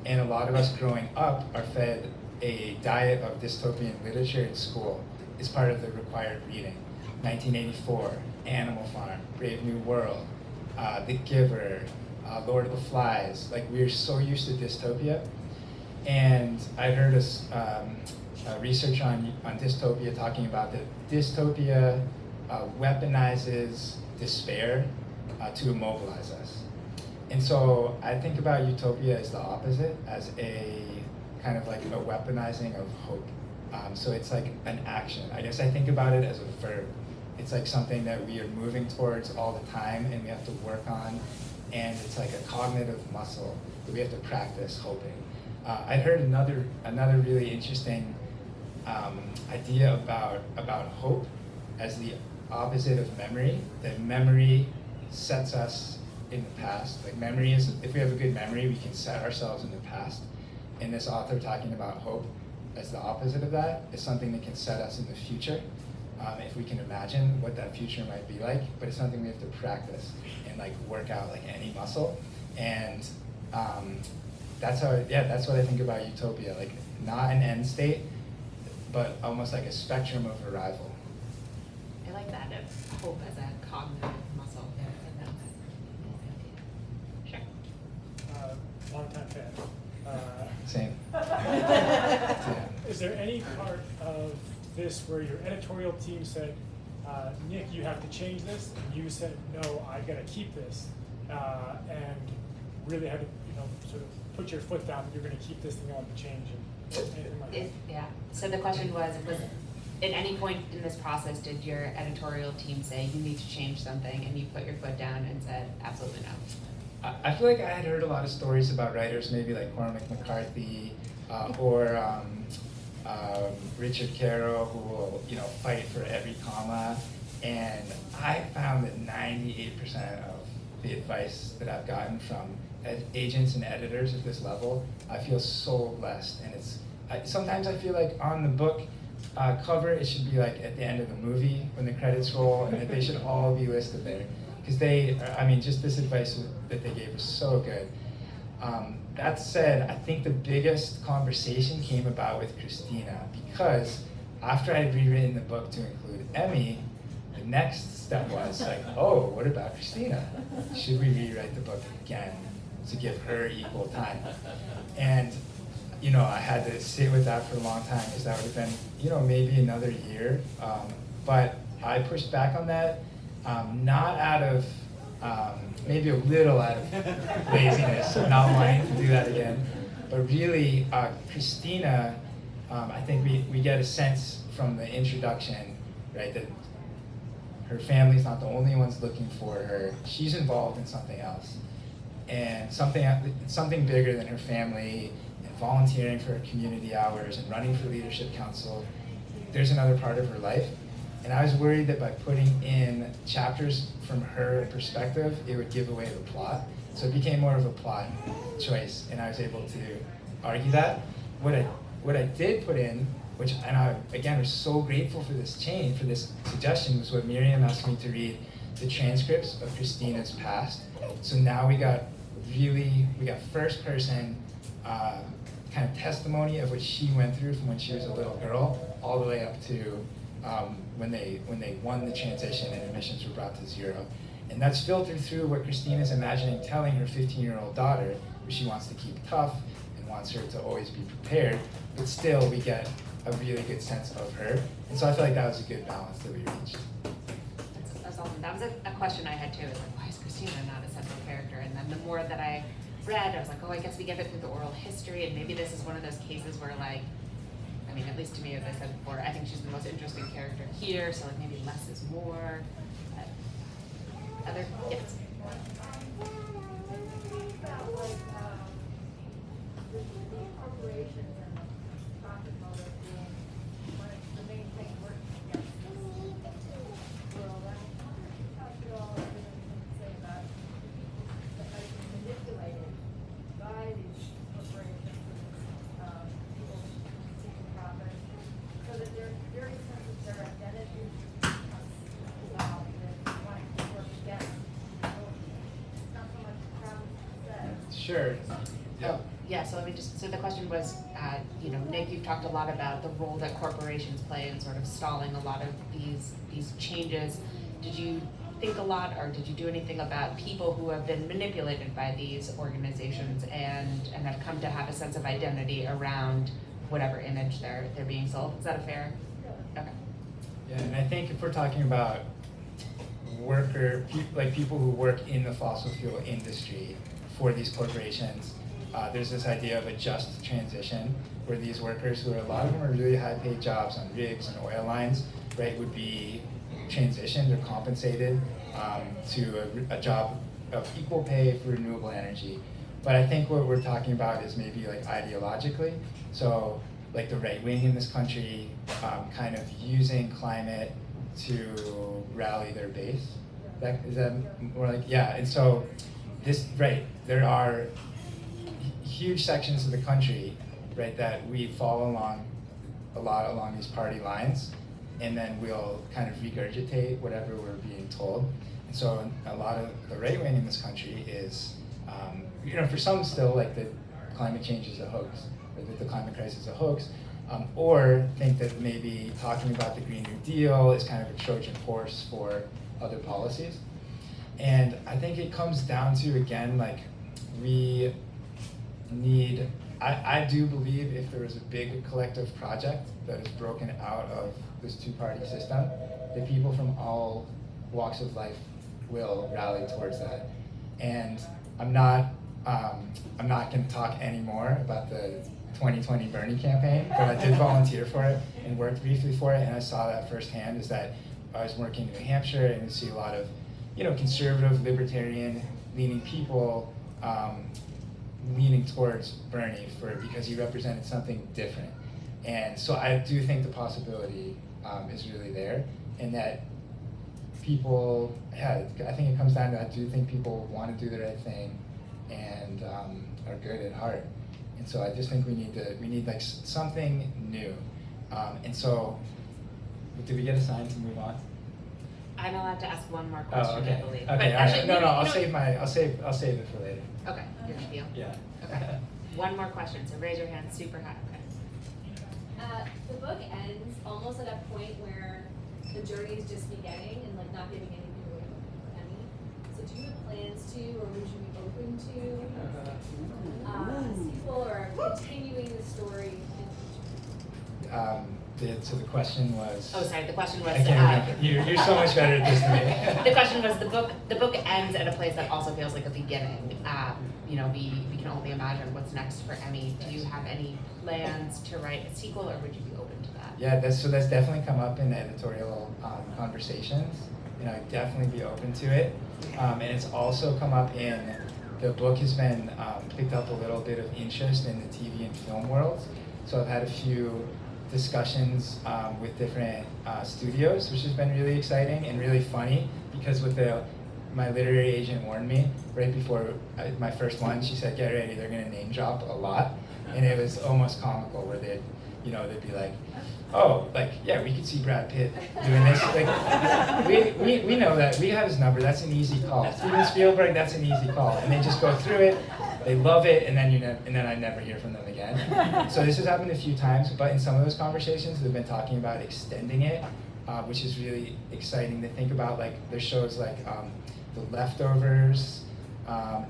and a lot of us growing up are fed a diet of dystopian literature in school. It's part of the required reading. 1984, Animal Farm, Brave New World, The Giver, Lord of the Flies. Like, we're so used to dystopia. And I heard research on dystopia talking about that dystopia weaponizes despair to immobilize us. And so I think about utopia as the opposite, as a kind of like a weaponizing of hope. So it's like an action. I guess I think about it as a verb. It's like something that we are moving towards all the time and we have to work on. And it's like a cognitive muscle that we have to practice hoping. I'd heard another really interesting idea about hope as the opposite of memory. That memory sets us in the past. Like, memory is, if we have a good memory, we can set ourselves in the past. And this author talking about hope as the opposite of that is something that can set us in the future, if we can imagine what that future might be like. But it's something we have to practice and like work out like any muscle. And that's what I think about utopia. Like, not an end state, but almost like a spectrum of arrival. I like that, of hope as a cognitive muscle. Sure. Long-time fan. Same. Is there any part of this where your editorial team said, Nick, you have to change this, and you said, no, I gotta keep this, and really had to, sort of put your foot down, you're gonna keep this thing on the change and anything like that? Yeah, so the question was at any point in this process, did your editorial team say you need to change something, and you put your foot down and said, absolutely no? I feel like I had heard a lot of stories about writers, maybe like Cormac McCarthy, or Richard Caro, who will, fight for every comma. And I found that 98% of the advice that I've gotten from agents and editors at this level, I feel so blessed. And sometimes I feel like on the book cover, it should be like at the end of the movie when the credits roll, and that they should all be listed there. Because just this advice that they gave was so good. That said, I think the biggest conversation came about with Christina, because after I had rewritten the book to include Emmy, the next step was like, oh, what about Christina? Should we rewrite the book again to give her equal time? And I had to sit with that for a long time, because that would have been, maybe another year. But I pushed back on that, not out of, maybe a little out of laziness, not wanting to do that again, but really, Christina, I think we get a sense from the introduction, right, that her family's not the only ones looking for her. She's involved in something else, and something bigger than her family, and volunteering for community hours and running for leadership council. There's another part of her life. And I was worried that by putting in chapters from her perspective, it would give away the plot. So it became more of a plot choice, and I was able to argue that. What I did put in, and I, again, was so grateful for this change, for this suggestion, was what Miriam asked me to read, the transcripts of Christina's past. So now we got first person kind of testimony of what she went through from when she was a little girl, all the way up to when they won the transition and emissions were brought to zero. And that's filtered through what Christina's imagining telling her 15-year-old daughter, where she wants to keep tough and wants her to always be prepared, but still we get a really good sense of her. And so I feel like that was a good balance that we reached. That's awesome. That was a question I had too. Is like, why is Christina not a central character? And then the more that I read, I was like, oh, I guess we get it through the oral history, and maybe this is one of those cases where, like, I mean, at least to me, as I said before, I think she's the most interesting character here, so like maybe less is more. But other, yes. Corporations and the profit motive being one of the main things working against this world. I talked to all everything you can say about that has been manipulated by these corporations and people seeking profit, so that their very sense of their identity becomes dissolved and wanting to work against. So it's not so much profit per se. Sure. Yeah. Yeah, so the question was, Nick, you've talked a lot about the role that corporations play in sort of stalling a lot of these changes. Did you think a lot, or did you do anything about people who have been manipulated by these organizations and have come to have a sense of identity around whatever image they're being sold? Is that a fair? Okay. Yeah, and I think if we're talking about people who work in the fossil fuel industry for these corporations, there's this idea of a just transition, where these workers, who a lot of them are really high-paid jobs on rigs and oil lines, right, would be transitioned or compensated to a job of equal pay for renewable energy. But I think what we're talking about is maybe like ideologically. So like the right wing in this country kind of using climate to rally their base. Is that more like, yeah, and so there are huge sections of the country, right, that we follow along these party lines, and then we'll kind of regurgitate whatever we're being told. And so a lot of the right wing in this country is, for some still, like that climate change is a hoax, or that the climate crisis is a hoax, or think that maybe talking about the Green New Deal is kind of a Trojan horse for other policies. And I think it comes down to, again, like I do believe if there was a big collective project that is broken out of this two-party system, that people from all walks of life will rally towards that. And I'm not going to talk anymore about the 2020 Bernie campaign, but I did volunteer for it and worked briefly for it, and I saw that firsthand. Is that I was working in New Hampshire, and you see a lot of conservative, libertarian-leaning people leaning towards Bernie because he represented something different. And so I do think the possibility is really there, and that people, I think it comes down to, I do think people want to do the right thing, and are good at heart. And so I just think we need like something new. And so, did we get a sign to move on? I'm allowed to ask one more question, Oh, okay. I believe. Okay, But all actually, right. No, maybe, no, I'll save it for later. Okay, good deal. Yeah. Okay. One more question, so raise your hand super high, okay. The book ends almost at a point where the journey is just beginning and like not giving anything away for any. So do you have plans to, or would you be open to a sequel or continuing the story in the future? So the question was. Oh, sorry, the question was, I can't remember. You're so much better at this than me. the question was, the book ends at a place that also feels like a beginning. You know, we can only imagine what's next for Emmy. Do you have any plans to write a sequel, or would you be open to that? Yeah, that's definitely come up in editorial conversations, and I'd definitely be open to it. And it's also come up in, the book has been picked up a little bit of interest in the TV and film worlds. So I've had a few discussions with different studios, which has been really exciting and really funny, because my literary agent warned me right before my first one. She said, "Get ready, they're gonna name drop a lot," and it was almost comical where they'd be like, "Oh, like yeah, we could see Brad Pitt doing this. Like, we know that, we have his number. That's an easy call. Steven Spielberg, that's an easy call." And they just go through it. They love it, and then I never hear from them again. So this has happened a few times, but in some of those conversations, they've been talking about extending it, which is really exciting to think about. Like there's shows like The Leftovers,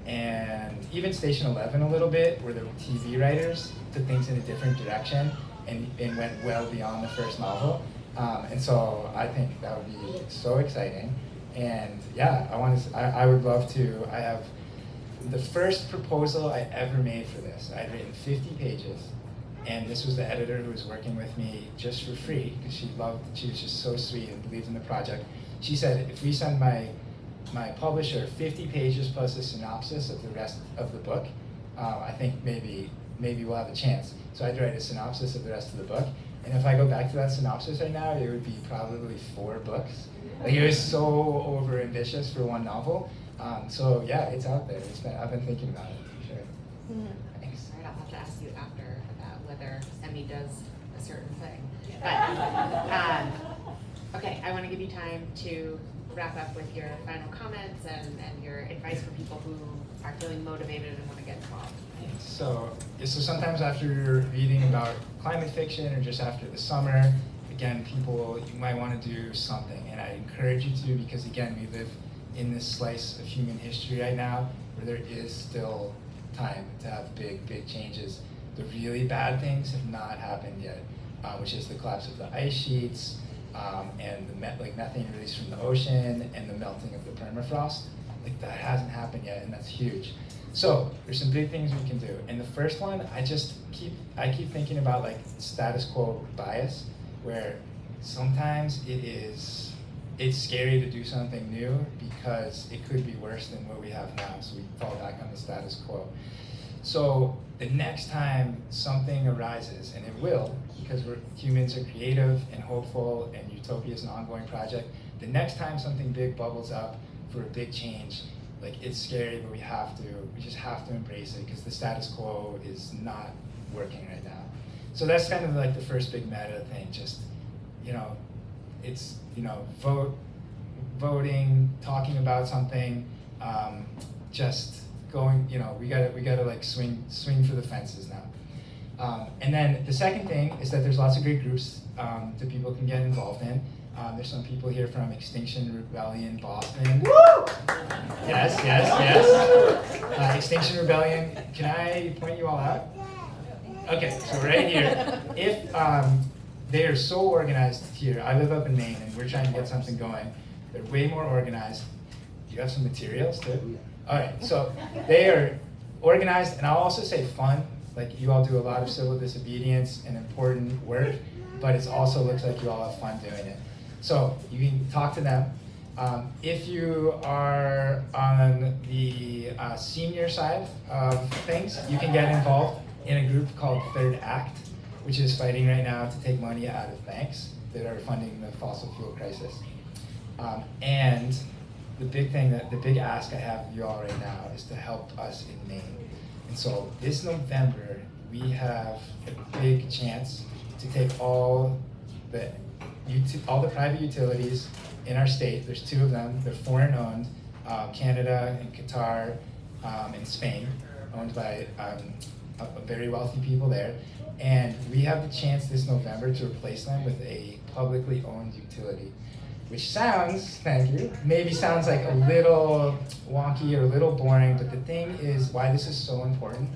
and even Station 11 a little bit, where the TV writers took things in a different direction and went well beyond the first novel. And so I think that would be so exciting. And yeah, I would love to. I have the first proposal I ever made for this. I'd written 50 pages, and this was the editor who was working with me just for free, because she was just so sweet and believed in the project. She said, if we send my publisher 50 pages plus a synopsis of the rest of the book, I think maybe we'll have a chance. So I'd write a synopsis of the rest of the book, and if I go back to that synopsis right now, it would be probably 4 books. Like, it was so over ambitious for one novel. So yeah, it's out there. I've been thinking about it for sure. Thanks. All right, I'll have to ask you after about whether Emmy does a certain thing. But okay, I want to give you time to wrap up with your final comments and your advice for people who are feeling motivated and want to get involved. So sometimes after reading about climate fiction, or just after the summer, again, you might want to do something, and I encourage you to, because again, we live in this slice of human history right now where there is still time to have big changes. The really bad things have not happened yet, which is the collapse of the ice sheets, and the methane release from the ocean, and the melting of the permafrost. Like, that hasn't happened yet, and that's huge. So there's some big things we can do. And the first one, I keep thinking about like status quo bias, where sometimes it's scary to do something new because it could be worse than what we have now, so we fall back on the status quo. So the next time something arises, and it will, because humans are creative and hopeful, and utopia is an ongoing project, the next time something big bubbles up for a big change, like, it's scary, but we just have to embrace it, because the status quo is not working right now. So that's kind of like the first big meta thing, just, it's, voting, talking about something, just going, we gotta like swing for the fences now. And then the second thing is that there's lots of great groups that people can get involved in. There's some people here from Extinction Rebellion Boston. Woo! Yes. Extinction Rebellion, can I point you all out? Okay, so right here, if they are so organized here. I live up in Maine, and we're trying to get something going. They're way more organized. Do you have some materials too? All right, so they are organized, and I'll also say fun. Like, you all do a lot of civil disobedience and important work, but it also looks like you all have fun doing it. So you can talk to them. If you are on the senior side of things, you can get involved in a group called Third Act, which is fighting right now to take money out of banks that are funding the fossil fuel crisis. And the big ask I have of you all right now is to help us in Maine. And so this November, we have a big chance to take all the private utilities in our state. There's 2 of them. They're foreign owned, Canada and Qatar and Spain, owned by very wealthy people there. And we have the chance this November to replace them with a publicly owned utility, which sounds, thank you, maybe sounds like a little wonky or a little boring, but the thing is why this is so important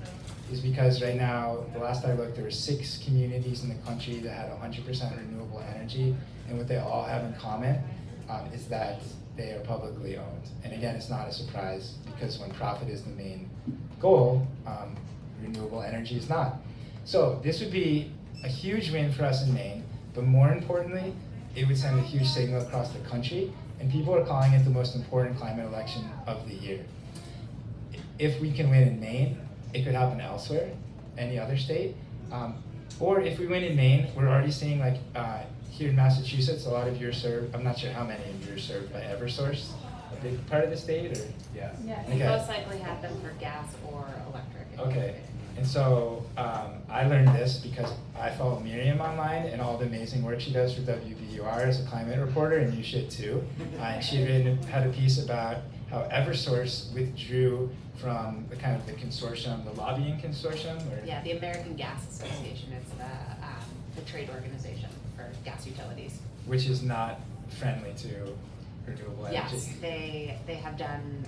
is because right now, the last I looked, there were 6 communities in the country that had 100% renewable energy, and what they all have in common is that they are publicly owned. And again, it's not a surprise because when profit is the main goal, renewable energy is not. So this would be a huge win for us in Maine, but more importantly, it would send a huge signal across the country, and people are calling it the most important climate election of the year. If we can win in Maine, it could happen elsewhere, any other state. Or if we win in Maine, we're already seeing like here in Massachusetts, a lot of you are served, I'm not sure how many of you are served by Eversource, a big part of the state, or? Yeah. We most likely have them for gas or electric. Okay. And so I learned this because I follow Miriam online and all the amazing work she does for WBUR as a climate reporter, and you should too. And she had a piece about how Eversource withdrew from the kind of the consortium, the lobbying consortium. Yeah, the American Gas Association. It's the trade organization for gas utilities. Which is not friendly to renewable energy. Yes, they have done.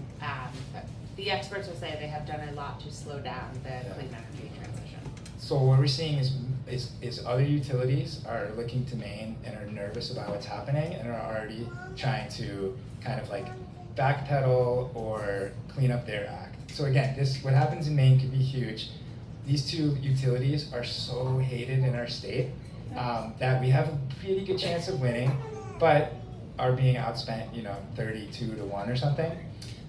The experts will say they have done a lot to slow down the clean energy transition. So what we're seeing is other utilities are looking to Maine and are nervous about what's happening and are already trying to kind of like backpedal or clean up their act. So again, what happens in Maine could be huge. These 2 utilities are so hated in our state that we have a pretty good chance of winning, but are being outspent, 32-1 or something.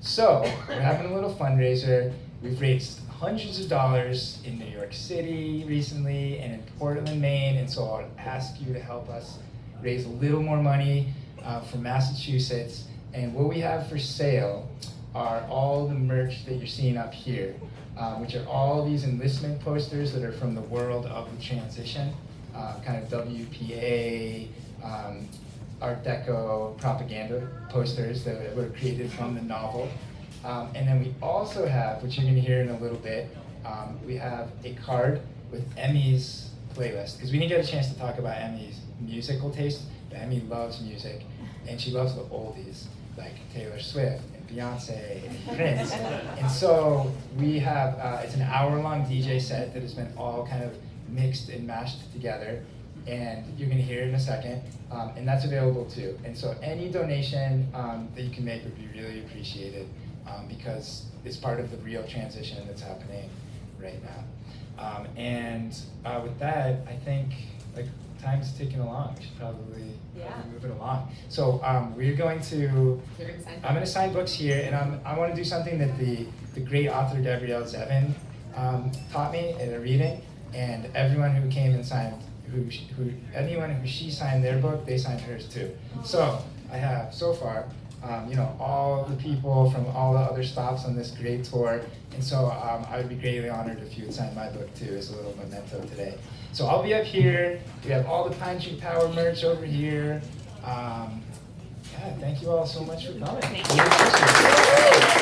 So we're having a little fundraiser. We've raised hundreds of dollars in New York City recently and in Portland, Maine, and so I'll ask you to help us raise a little more money from Massachusetts. And what we have for sale are all the merch that you're seeing up here, which are all these enlistment posters that are from the world of the transition, kind of WPA, Art Deco propaganda posters that were created from the novel. And then we also have, which you're going to hear in a little bit, we have a card with Emmy's playlist, because we didn't get a chance to talk about Emmy's musical taste, but Emmy loves music, and she loves the oldies, like Taylor Swift and Beyonce and Prince. And so we have, it's an hour-long DJ set that has been all kind of mixed and mashed together, and you're going to hear it in a second, and that's available too. And so any donation that you can make would be really appreciated, because it's part of the real transition that's happening right now. And with that, I think time's ticking along. We should probably move it along. So we're going to, I'm going to sign books here, and I want to do something that the great author Gabrielle Zevin taught me in a reading, and everyone who came and signed, anyone who she signed their book, they signed hers too. So I have so far, all the people from all the other stops on this great tour, and so I would be greatly honored if you would sign my book too as a little memento today. So I'll be up here. We have all the Pine Tree Power merch over here. Thank you all so much for coming. Thank you.